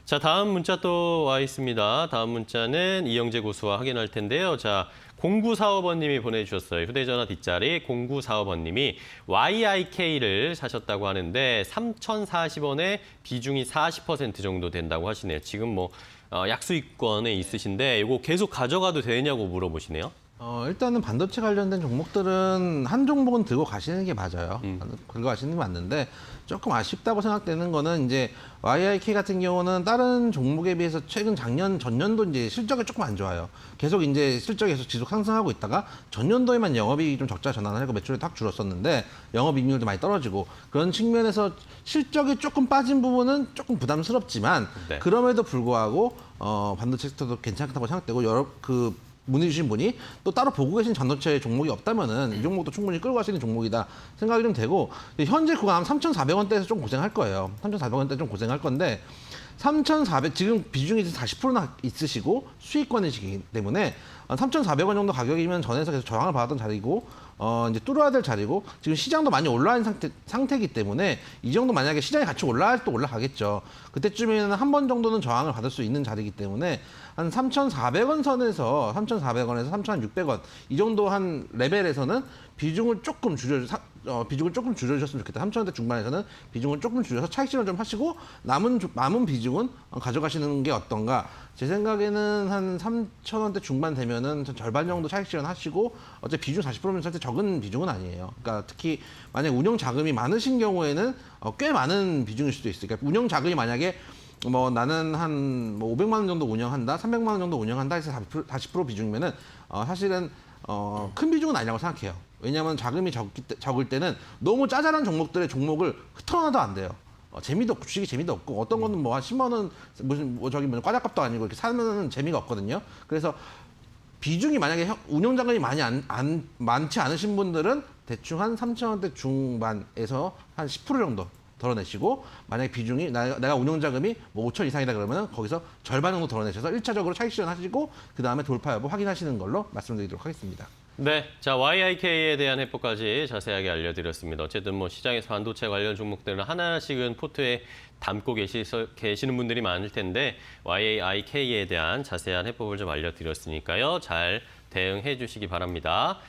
자, 다음 문자 또 와 있습니다. 다음 문자는 이영재 고수와 확인할 텐데요. 자, 0945번님이 보내주셨어요. 휴대전화 뒷자리 0945번님이 YIK를 사셨다고 하는데 3,040원에 비중이 40% 정도 된다고 하시네요. 지금 뭐 약수익권에 있으신데 이거 계속 가져가도 되냐고 물어보시네요. 일단은 반도체 관련된 종목들은 한 종목은 들고 가시는 게 맞아요. 들고 가시는 게 맞는데 조금 아쉽다고 생각되는 거는 이제 YIK 같은 경우는 다른 종목에 비해서 최근 전년도 이제 실적이 조금 안 좋아요. 계속 이제 실적이 계속 지속 상승하고 있다가 전년도에만 영업이익이 좀 적자 전환을 하고 매출이 딱 줄었었는데 영업이익률도 많이 떨어지고 그런 측면에서 실적이 조금 빠진 부분은 조금 부담스럽지만 네. 그럼에도 불구하고 반도체 섹터도 괜찮다고 생각되고 문의 주신 분이 또 따로 보고 계신 반도체 종목이 없다면은 이 종목도 충분히 끌고 가시는 종목이다 생각이 좀 되고 현재 구간 3,400원대에서 좀 고생할 거예요. 3,400원대 좀 고생할 건데 3,400 지금 비중이 40%나 있으시고 수익권이시기 때문에 3,400원 정도 가격이면 전에서 계속 저항을 받았던 자리고 이제 뚫어야 될 자리고 지금 시장도 많이 올라온 상태이기 때문에 이 정도 만약에 시장이 같이 올라갈 또 올라가겠죠. 그때쯤에는 한 번 정도는 저항을 받을 수 있는 자리이기 때문에 한 3,400원 선에서 3,400원에서 3,600원 이 정도 한 레벨에서는 비중을 조금 줄여주셨으면 좋겠다. 3,000원대 중반에서는 비중을 조금 줄여서 차익 실현 좀 하시고 남은 비중은 가져가시는 게 어떤가. 제 생각에는 한 3,000원대 중반 되면은 절반 정도 차익 실현 하시고 어차피 비중 40%면 절대 적은 비중은 아니에요. 그러니까 특히 만약 운용 자금이 많으신 경우에는 꽤 많은 비중일 수도 있어요. 그러니까 운용 자금이 만약에 뭐 나는 한 500만 원 정도 운영한다, 300만 원 정도 운영한다 해서 40% 비중이면은 사실은 큰 비중은 아니라고 생각해요. 왜냐하면 자금이 적을 때는 너무 짜잘한 종목을 흩어놔도 안 돼요. 재미도 없고 주식이 재미도 없고 어떤 거는 뭐 한 10만 원 무슨 과자값도 아니고 이렇게 사면은 재미가 없거든요. 그래서 비중이 만약에 운용 자금이 많지 않으신 분들은 대충 한 3,000원대 중반에서 한 10% 정도 덜어내시고 만약에 비중이 내가 운용 자금이 뭐 5천 이상이다 그러면 거기서 절반 정도 덜어내셔서 1차적으로 차익 실현하시고 그 다음에 돌파 여부 확인하시는 걸로 말씀드리도록 하겠습니다. 네, 자 YIK에 대한 해법까지 자세하게 알려드렸습니다. 어쨌든 뭐 시장에서 반도체 관련 종목들은 하나씩은 포트에 담고 계시는 분들이 많을 텐데 YIK에 대한 자세한 해법을 좀 알려드렸으니까요. 잘 대응해 주시기 바랍니다.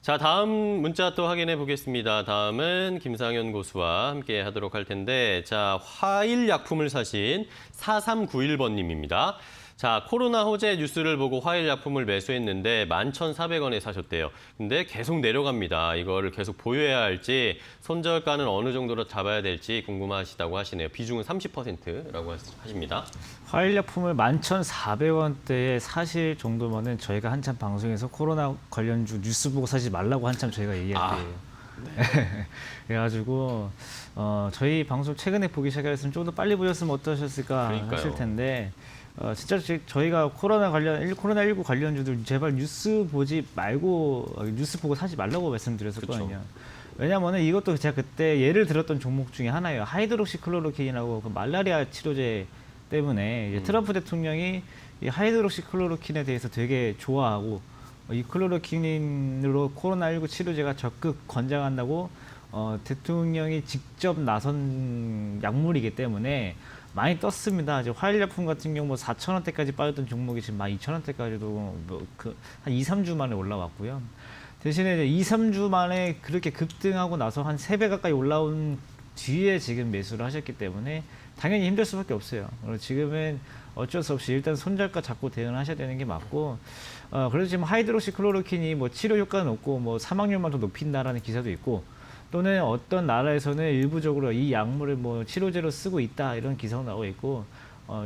자, 다음 문자 또 확인해 보겠습니다. 다음은 김상현 고수와 함께 하도록 할 텐데, 자, 화일약품을 사신 4391번님입니다. 자, 코로나 호재 뉴스를 보고 화일약품을 매수했는데 11,400원에 사셨대요. 근데 계속 내려갑니다. 이거를 계속 보유해야 할지 손절가는 어느 정도로 잡아야 될지 궁금하시다고 하시네요. 비중은 30%라고 하십니다. 화일약품을 11,400원대에 사실 정도면은 저희가 한참 방송에서 코로나 관련주 뉴스 보고 사지 말라고 한참 저희가 얘기할 때예요. 네. 그래가지고 저희 방송 최근에 보기 시작했으면 좀 더 빨리 보셨으면 어떠셨을까 그러니까요. 하실 텐데 진짜 저희가 코로나19 관련주들 제발 뉴스 보지 말고 뉴스 보고 사지 말라고 말씀드렸었거든요. 그쵸. 왜냐면은 이것도 제가 그때 예를 들었던 종목 중에 하나예요. 하이드록시클로로킨이라고 그 말라리아 치료제 때문에 이제 트럼프 대통령이 이 하이드록시클로로킨에 대해서 되게 좋아하고 이 클로로킨으로 코로나19 치료제가 적극 권장한다고 대통령이 직접 나선 약물이기 때문에 많이 떴습니다. 이제 화일약품 같은 경우 뭐 4,000원대까지 빠졌던 종목이 지금 12,000원대까지도 한 2, 3주 만에 올라왔고요. 대신에 이제 2, 3주 만에 그렇게 급등하고 나서 한 3배 가까이 올라온 뒤에 지금 매수를 하셨기 때문에 당연히 힘들 수밖에 없어요. 그리고 지금은 어쩔 수 없이 일단 손절가 잡고 대응을 하셔야 되는 게 맞고 그래서 지금 하이드록시클로로킨이 뭐 치료 효과는 없고 뭐 사망률만 더 높인다라는 기사도 있고 또는 어떤 나라에서는 일부적으로 이 약물을 뭐 치료제로 쓰고 있다 이런 기사가 나오고 있고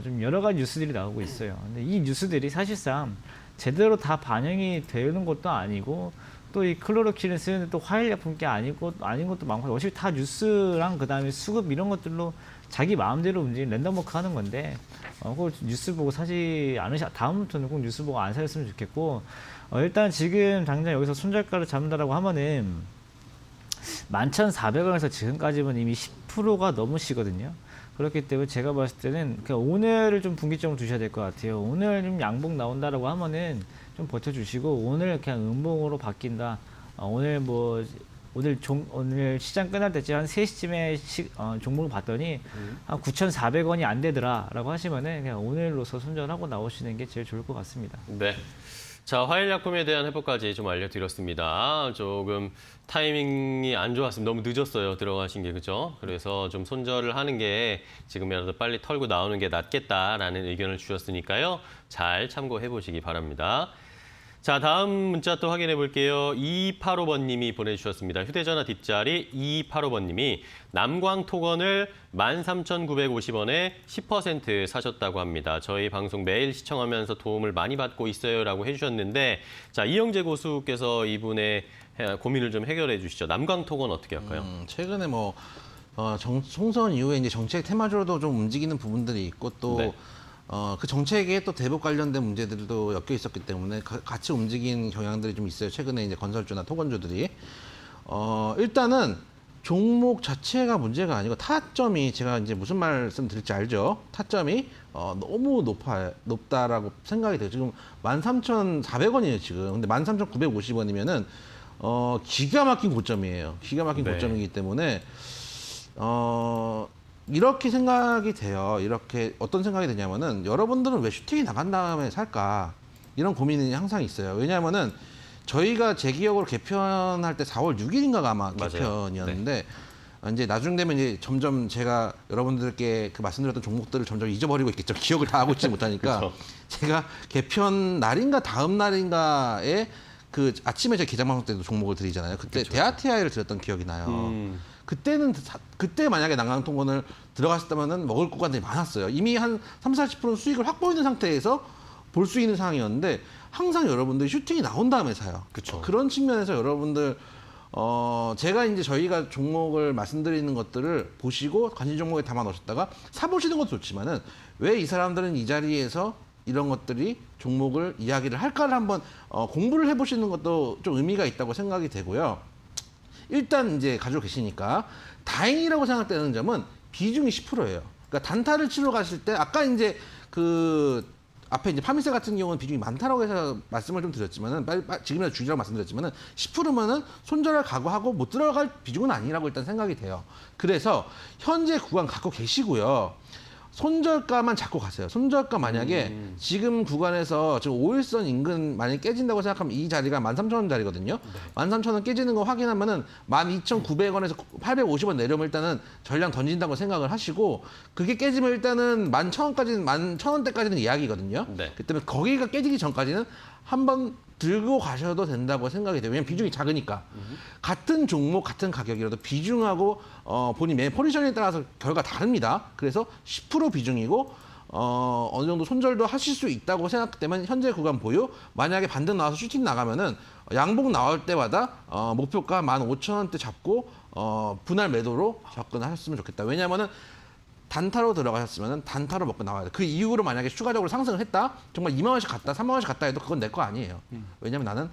좀 여러 가지 뉴스들이 나오고 있어요. 근데 이 뉴스들이 사실상 제대로 다 반영이 되는 것도 아니고 또 이 클로로킨을 쓰는 또 화일약품 게 아니고 아닌 것도 많고 어차피 다 뉴스랑 그다음에 수급 이런 것들로 자기 마음대로 움직이는 랜덤워크 하는 건데 그걸 뉴스 보고 사지 않으셔 다음부터는 꼭 뉴스 보고 안 사셨으면 좋겠고 일단 지금 당장 여기서 손절가를 잡는다라고 하면은 11,400원에서 지금까지는 이미 10%가 넘으시거든요. 그렇기 때문에 제가 봤을 때는 그냥 오늘을 좀 분기점을 두셔야 될 것 같아요. 오늘 좀 양봉 나온다라고 하면은 좀 버텨주시고 오늘 그냥 음봉으로 바뀐다. 오늘 뭐 오늘 시장 끝날 때쯤 한 3시쯤에 종목을 봤더니 한 9,400원이 안 되더라라고 하시면은 그냥 오늘로서 손절하고 나오시는 게 제일 좋을 것 같습니다. 네. 자, 화일약품에 대한 해법까지 좀 알려드렸습니다. 조금 타이밍이 안 좋았습니다. 너무 늦었어요, 들어가신 게, 그죠? 그래서 좀 손절을 하는 게 지금이라도 빨리 털고 나오는 게 낫겠다라는 의견을 주셨으니까요. 잘 참고해 보시기 바랍니다. 자, 다음 문자 또 확인해 볼게요. 2285번님이 보내주셨습니다. 휴대전화 뒷자리 2285번님이 남광토건을 13,950원에 10% 사셨다고 합니다. 저희 방송 매일 시청하면서 도움을 많이 받고 있어요라고 해주셨는데, 자, 이영재 고수께서 이분의 고민을 좀 해결해 주시죠. 남광토건 어떻게 할까요? 최근에 뭐 총선 이후에 이제 정책 테마주로도 좀 움직이는 부분들이 있고 또 네. 그 정책에 또 대북 관련된 문제들도 엮여 있었기 때문에 같이 움직이는 경향들이 좀 있어요. 최근에 이제 건설주나 토건주들이. 일단은 종목 자체가 문제가 아니고 타점이 제가 이제 무슨 말씀 드릴지 알죠? 타점이 너무 높다라고 생각이 돼요. 지금 13,400원이에요, 지금. 근데 13,950원이면은 기가 막힌 고점이에요. 기가 막힌 네. 고점이기 때문에 이렇게 생각이 돼요. 이렇게 어떤 생각이 드냐면은 여러분들은 왜 슈팅이 나간 다음에 살까? 이런 고민이 항상 있어요. 왜냐하면은 저희가 제 기억으로 개편할 때 4월 6일인가가 아마 맞아요. 개편이었는데 이제 나중 되면 이제 점점 제가 여러분들께 그 말씀드렸던 종목들을 점점 잊어버리고 있겠죠. 기억을 다 하고 있지 못하니까 그쵸. 제가 개편 날인가 다음 날인가에 그 아침에 제 기장 방송 때도 종목을 드리잖아요. 그때 대아티아이를 드렸던 기억이 나요. 그때는 그때 만약에 난강통건을 들어갔었다면은 먹을 구간들이 많았어요. 이미 한 30-40% 수익을 확보해 있는 상태에서 볼 수 있는 상황이었는데 항상 여러분들이 슈팅이 나온 다음에 사요. 그쵸. 그런 측면에서 여러분들 제가 이제 저희가 종목을 말씀드리는 것들을 보시고 관심 종목에 담아 놓으셨다가 사보시는 것도 좋지만은 왜 이 사람들은 이 자리에서 이런 것들이 종목을 이야기를 할까를 한번 공부를 해보시는 것도 좀 의미가 있다고 생각이 되고요. 일단 이제 가지고 계시니까 다행이라고 생각되는 점은 비중이 10%예요. 그러니까 단타를 치러 가실 때 아까 이제 그 앞에 이제 파미세 같은 경우는 비중이 많다라고 해서 말씀을 좀 드렸지만은 지금이라도 주의라고 말씀드렸지만은 10%면은 손절할 각오하고 못 들어갈 비중은 아니라고 일단 생각이 돼요. 그래서 현재 구간 갖고 계시고요. 손절가만 잡고 가세요. 손절가 만약에 지금 구간에서 지금 5일선 인근 만약에 깨진다고 생각하면 이 자리가 13,000원 자리거든요. 13,000원 깨지는 거 확인하면은 12,900원에서 850원 내려오면 일단은 전량 던진다고 생각을 하시고 그게 깨지면 일단은 11,000원까지는 11,000원대까지는 이야기거든요. 네. 그 때문에 거기가 깨지기 전까지는 한번 들고 가셔도 된다고 생각이 돼요. 왜냐면 비중이 작으니까. 같은 종목, 같은 가격이라도 비중하고 본인 매매 포지션에 따라서 결과가 다릅니다. 그래서 10% 비중이고 어느 정도 손절도 하실 수 있다고 생각되면 현재 구간 보유. 만약에 반등 나와서 슈팅 나가면은 양봉 나올 때마다 목표가 15,000원대 잡고 분할 매도로 접근하셨으면 좋겠다. 왜냐하면은 단타로 들어가셨으면 단타로 먹고 나와야 돼. 그 이후로 만약에 추가적으로 상승을 했다? 정말 2만 원씩 갔다, 3만 원씩 갔다 해도 그건 내 거 아니에요. 왜냐면 나는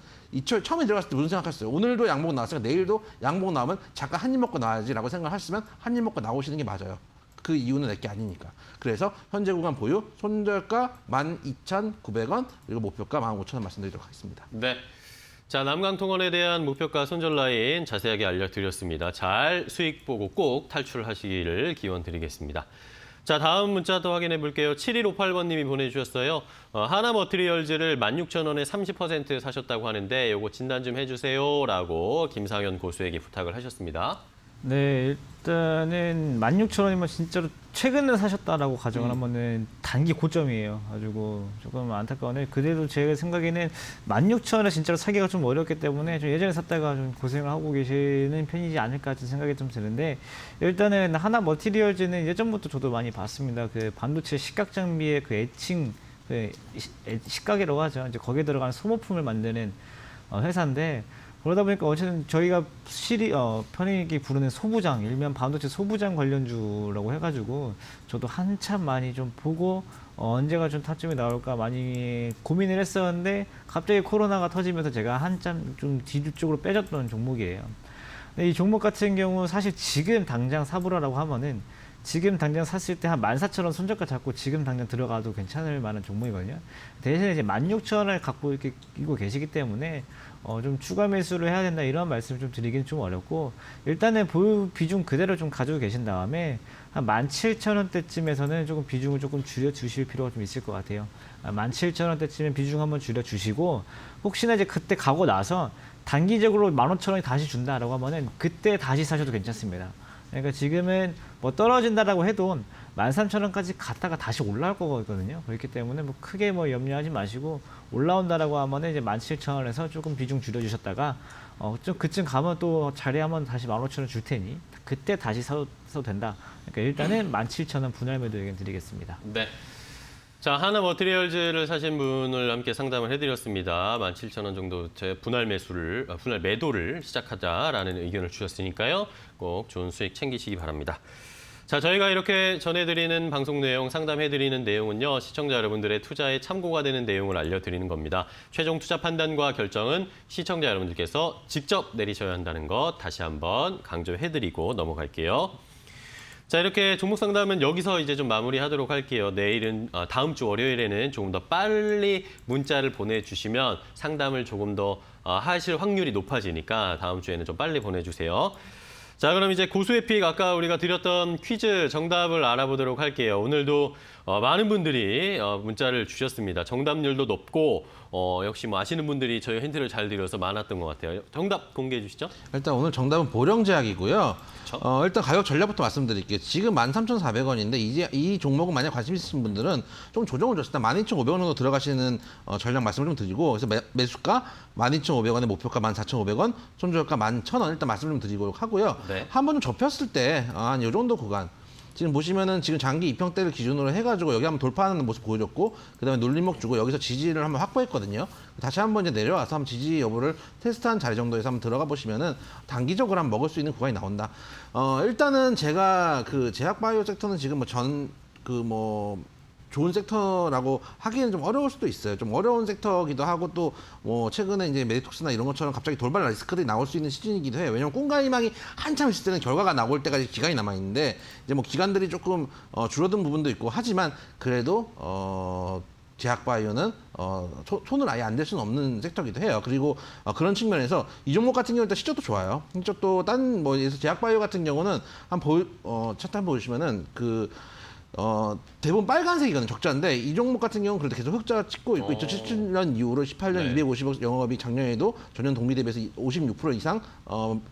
처음에 들어갔을 때 무슨 생각했어요? 오늘도 양봉 나왔으니까 내일도 양봉 나오면 잠깐 한 입 먹고 나와야지라고 생각하셨으면 한 입 먹고 나오시는 게 맞아요. 그 이유는 내 게 아니니까. 그래서 현재 구간 보유, 손절가 12,900원, 그리고 목표가 15,000원 말씀드리도록 하겠습니다. 네. 자, 남강통건에 대한 목표가 손절 라인 자세하게 알려드렸습니다. 잘 수익 보고 꼭 탈출하시기를 기원드리겠습니다. 자, 다음 문자 또 확인해 볼게요. 7158번님이 보내주셨어요. 하나 머티리얼즈를 16,000원에 30% 사셨다고 하는데 요거 진단 좀 해주세요라고 김상현 고수에게 부탁을 하셨습니다. 네, 일단은 16,000원이면 진짜로 최근에 사셨다라고 가정을 하면은 단기 고점이에요. 가지고 조금 안타까운데 그래도 제 생각에는 16,000원에 진짜로 사기가 좀 어렵기 때문에 좀 예전에 샀다가 좀 고생을 하고 계시는 편이지 않을까 같은 생각이 좀 드는데 일단은 하나 머티리얼즈는 예전부터 저도 많이 봤습니다. 그 반도체 식각 장비의 그 애칭 식각이라고 하죠. 이제 거기에 들어가는 소모품을 만드는 회사인데 그러다 보니까 어쨌든 저희가 편익이 부르는 소부장, 일면 반도체 소부장 관련주라고 해가지고 저도 한참 많이 좀 보고 언제가 좀 타점이 나올까 많이 고민을 했었는데 갑자기 코로나가 터지면서 제가 한참 좀 뒤쪽으로 빼졌던 종목이에요. 근데 이 종목 같은 경우 사실 지금 당장 사보라라고 하면은 지금 당장 샀을 때 한 14,000원 손절가 잡고 지금 당장 들어가도 괜찮을 만한 종목이거든요. 대신에 이제 16,000원을 갖고 이렇게 끼고 계시기 때문에 좀 추가 매수를 해야 된다 이런 말씀을 좀 드리기는 좀 어렵고 일단은 보유 비중 그대로 좀 가지고 계신 다음에 한 17,000원대쯤에서는 조금 비중을 조금 줄여 주실 필요가 좀 있을 것 같아요. 17,000원대쯤에 비중 한번 줄여 주시고 혹시나 이제 그때 가고 나서 단기적으로 15,000원이 다시 준다라고 하면은 그때 다시 사셔도 괜찮습니다. 그러니까 지금은 뭐 떨어진다라고 해도 13,000원까지 갔다가 다시 올라올 거거든요. 그렇기 때문에 뭐 크게 뭐 염려하지 마시고 올라온다라고 하면은 이제 17,000원에서 조금 비중 줄여주셨다가 좀 그쯤 가면 또 자리하면 다시 15,000원 줄 테니 그때 다시 사도 된다. 그러니까 일단은 17,000원 분할 매도 의견 드리겠습니다. 네. 자, 하나 머티리얼즈를 사신 분을 함께 상담을 해드렸습니다. 17,000원 정도 제 분할 매도를 시작하자라는 의견을 주셨으니까요. 꼭 좋은 수익 챙기시기 바랍니다. 자, 저희가 이렇게 전해드리는 방송 내용, 상담해드리는 내용은요. 시청자 여러분들의 투자에 참고가 되는 내용을 알려드리는 겁니다. 최종 투자 판단과 결정은 시청자 여러분들께서 직접 내리셔야 한다는 것 다시 한번 강조해드리고 넘어갈게요. 자, 이렇게 종목 상담은 여기서 이제 좀 마무리하도록 할게요. 내일은 다음 주 월요일에는 조금 더 빨리 문자를 보내주시면 상담을 조금 더 하실 확률이 높아지니까 다음 주에는 좀 빨리 보내주세요. 자, 그럼 이제 고수의 픽 아까 우리가 드렸던 퀴즈 정답을 알아보도록 할게요. 오늘도 많은 분들이 문자를 주셨습니다. 정답률도 높고 역시 뭐 아시는 분들이 저희 힌트를 잘 드려서 많았던 것 같아요. 정답 공개해 주시죠. 일단 오늘 정답은 보령제약이고요. 그렇죠. 일단 가격 전략부터 말씀드릴게요. 지금 13,400원인데 이제 이 종목은 만약 관심 있으신 분들은 좀 조정을 줬을 때 12,500원 정도 들어가시는 전략 말씀을 좀 드리고 그래서 매수가 12,500원에 목표가 14,500원, 손절가 11,000원 일단 말씀 좀 드리고 하고요. 네. 한번 좀 접혔을 때 한 이 정도 구간 지금 보시면은 지금 장기 입형대를 기준으로 해가지고 여기 한번 돌파하는 모습 보여줬고 그다음에 눌림목 주고 여기서 지지를 한번 확보했거든요. 다시 한번 이제 내려와서 한번 지지 여부를 테스트한 자리 정도에서 한번 들어가 보시면은 단기적으로 한번 먹을 수 있는 구간이 나온다. 일단은 제가 그 제약바이오 섹터는 지금 좋은 섹터라고 하기에는 좀 어려울 수도 있어요. 좀 어려운 섹터기도 하고 또 뭐 최근에 이제 메디톡스나 이런 것처럼 갑자기 돌발 리스크들이 나올 수 있는 시즌이기도 해요. 왜냐면 꿈과 희망이 한참 있을 때는 결과가 나올 때까지 기간이 남아 있는데 이제 뭐 기간들이 조금 줄어든 부분도 있고 하지만 그래도 제약바이오는 손을 아예 안 댈 수는 없는 섹터기도 해요. 그리고 그런 측면에서 이 종목 같은 경우는 일단 실적도 좋아요. 실적도 제약바이오 같은 경우는 차트 한번 보시면은 대부분 빨간색이거든요. 적자인데 이 종목 같은 경우는 그래도 계속 흑자 찍고 있고 2017년 이후로 18년 네. 250억 영업이 작년에도 전년 동기 대비해서 56% 이상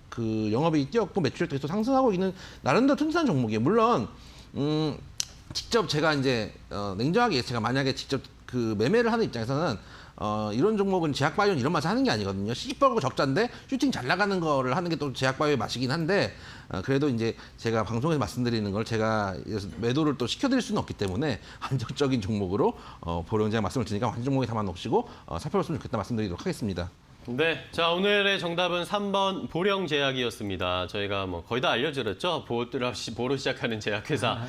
그 영업이 뛰었고 매출도 계속 상승하고 있는 나름대로 튼튼한 종목이에요. 물론 직접 제가 이제 냉정하게 제가 만약에 직접 그 매매를 하는 입장에서는 이런 종목은 제약바이오는 이런 맛을 하는 게 아니거든요. 시집 벌고 적자인데 슈팅 잘 나가는 거를 하는 게 또 제약바이오의 맛이긴 한데 그래도 이제 제가 방송에서 말씀드리는 걸 제가 매도를 또 시켜드릴 수는 없기 때문에 안정적인 종목으로 보령제약 말씀을 드리니까 완전 종목에 담아놓으시고 살펴봤으면 좋겠다 말씀드리도록 하겠습니다. 네, 자 오늘의 정답은 3번 보령제약이었습니다. 저희가 뭐 거의 다 알려드렸죠. 보로 시작하는 제약회사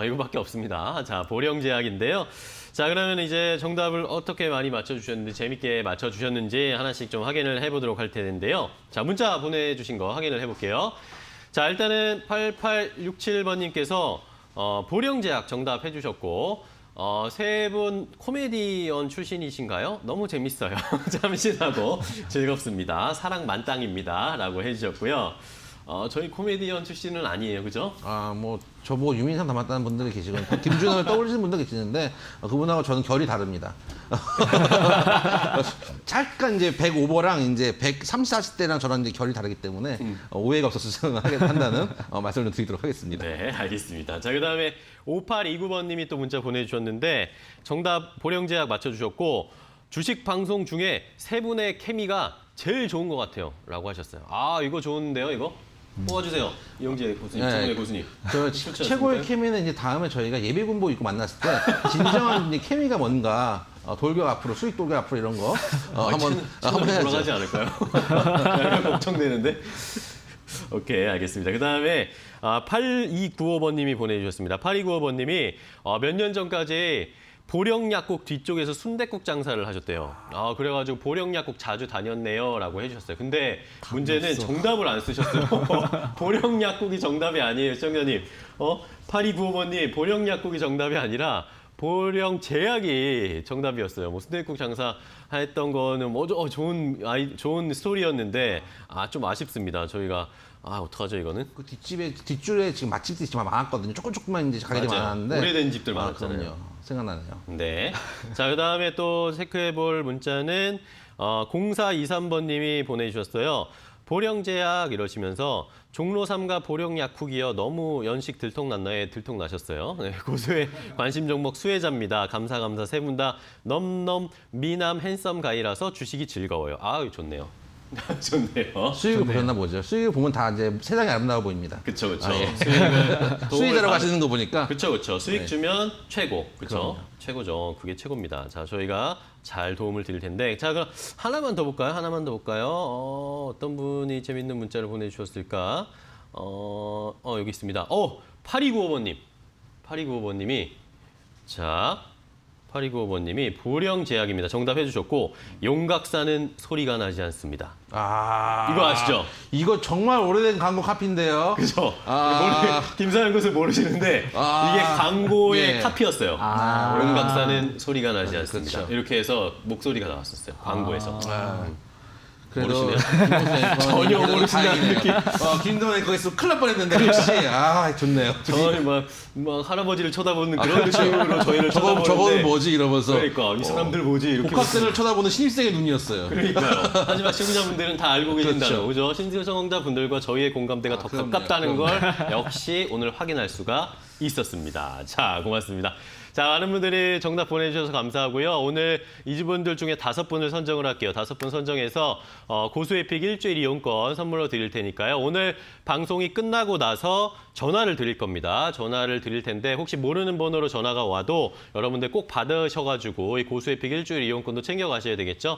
이거밖에 없습니다. 자 보령제약인데요. 자 그러면 이제 정답을 어떻게 많이 맞춰주셨는지 재밌게 맞춰주셨는지 하나씩 좀 확인을 해보도록 할 텐데요. 자 문자 보내주신 거 확인을 해볼게요. 자 일단은 8867번님께서 보령제약 정답 해주셨고 세 분 코미디언 출신이신가요? 너무 재밌어요. 참신하고 즐겁습니다. 사랑 만땅입니다. 라고 해주셨고요. 저희 코미디언 출신은 아니에요, 그죠? 뭐 저보고 유민상 닮았다는 분들이 계시고 김준호를 떠올리시는 분도 계시는데 그분하고 저는 결이 다릅니다. 잠깐 이제 105버랑 이제 130, 40대랑 저랑 이제 결이 다르기 때문에 오해가 없었으면 한다는 말씀을 좀 드리도록 하겠습니다. 네, 알겠습니다. 자, 그다음에 5829번님이 또 문자 보내주셨는데 정답 보령제약 맞춰주셨고 주식 방송 중에 세 분의 케미가 제일 좋은 것 같아요. 라고 하셨어요. 이거 좋은데요, 이거? 뽑아주세요. 이영재 교수님, 네. 최근의 교수님. 저 그렇지 최고의 않습니까? 케미는 이제 다음에 저희가 예비군복 입고 만났을 때 진정한 이제 케미가 뭔가 돌격 앞으로 수익 돌격 앞으로 이런 거 한번 해야죠. 돌아가지 않을까요? 약간 걱정되는데. 오케이, 알겠습니다. 그다음에 8295번님이 보내주셨습니다. 8295번님이 몇 년 전까지 보령약국 뒤쪽에서 순댓국 장사를 하셨대요. 그래가지고 보령약국 자주 다녔네요라고 해주셨어요. 근데 문제는 정답을 안 쓰셨어요. 보령약국이 정답이 아니에요, 시청자님. 8295번님, 보령약국이 정답이 아니라 보령제약이 정답이었어요. 뭐 순댓국 장사 했던 거는 뭐 좋은 스토리였는데 좀 아쉽습니다. 저희가 어떡하죠 이거는? 그 뒷줄에 지금 맛집들이 정말 많았거든요. 조금만 이제 가게들이 맞아요. 많았는데 오래된 집들 많았잖아요. 그럼요. 생각나네요. 네. 자, 그다음에 또 체크해볼 문자는 0423번님이 보내주셨어요. 보령제약 이러시면서 종로 3가 보령약국이요. 너무 연식 들통났나요? 들통나셨어요. 네, 고수의 관심 종목 수혜자입니다. 감사 세 분 다 넘넘 미남 핸섬 가이라서 주식이 즐거워요. 좋네요. 좋네요. 수익을 보셨나 보죠. 수익을 보면 다 이제 세상이 아름다워 보입니다. 그쵸. 예. 수익을 수익자로 가시는 거 보니까 그쵸. 수익 네. 주면 최고. 그쵸. 그럼요. 최고죠. 그게 최고입니다. 자, 저희가 잘 도움을 드릴 텐데. 자, 그럼 하나만 더 볼까요? 어떤 분이 재밌는 문자를 보내주셨을까? 여기 있습니다. 8295번님. 8295번님이. 자, 8295번님이 보령제약입니다. 정답 해주셨고, 용각사는 소리가 나지 않습니다. 이거 아시죠? 이거 정말 오래된 광고 카피인데요. 그죠? 아. 김사현 교수 모르시는데 이게 광고의 예. 카피였어요. 용각사는 소리가 나지 않습니다. 그렇죠. 이렇게 해서 목소리가 나왔었어요. 광고에서. 그래도 모르시네요? 전혀 모르신다는 느낌. 김동현이 거기서 큰일 날 뻔했는데 역시 좋네요. 저희 막 할아버지를 쳐다보는 그런 느낌으로 저희를 쳐다보는데 저거는 뭐지 이러면서 그러니까 이 사람들 뭐지 이렇게 복학생을 쳐다보는 신입생의 눈이었어요. 그러니까요. 하지만 시청자분들은 다 알고 계신다는 그렇죠. 거죠. 신청자분들과 저희의 공감대가 더 그럼요. 가깝다는 걸 역시 오늘 확인할 수가 있었습니다. 자, 고맙습니다. 자, 많은 분들이 정답 보내주셔서 감사하고요. 오늘 이분들 중에 5분을 선정을 할게요. 5분 선정해서 고수에픽 일주일 이용권 선물로 드릴 테니까요. 오늘 방송이 끝나고 나서 전화를 드릴 겁니다. 전화를 드릴 텐데 혹시 모르는 번호로 전화가 와도 여러분들 꼭 받으셔가지고 이 고수에픽 일주일 이용권도 챙겨가셔야 되겠죠.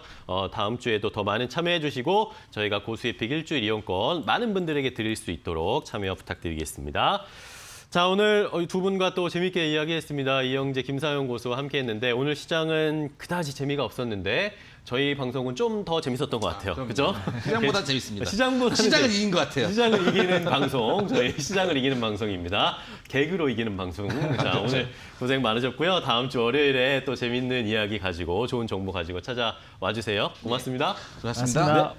다음 주에도 더 많은 참여해 주시고 저희가 고수에픽 일주일 이용권 많은 분들에게 드릴 수 있도록 참여 부탁드리겠습니다. 자, 오늘 두 분과 또 재밌게 이야기했습니다. 이영재, 김사영 고수와 함께했는데 오늘 시장은 그다지 재미가 없었는데 저희 방송은 좀 더 재밌었던 것 같아요. 그죠? 시장보다 재밌습니다. 시장은 이긴 것 같아요. 시장을 이기는 방송, 저희 시장을 이기는 방송입니다. 개그로 이기는 방송. 자, 오늘 고생 많으셨고요. 다음 주 월요일에 또 재밌는 이야기 가지고 좋은 정보 가지고 찾아와 주세요. 고맙습니다. 고맙습니다.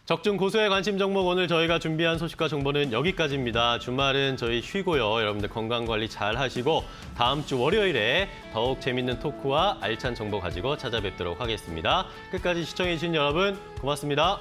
적중 고수의 관심 종목 오늘 저희가 준비한 소식과 정보는 여기까지입니다. 주말은 저희 쉬고요. 여러분들 건강 관리 잘 하시고 다음 주 월요일에 더욱 재밌는 토크와 알찬 정보 가지고 찾아뵙도록 하겠습니다. 끝까지 시청해 주신 여러분 고맙습니다.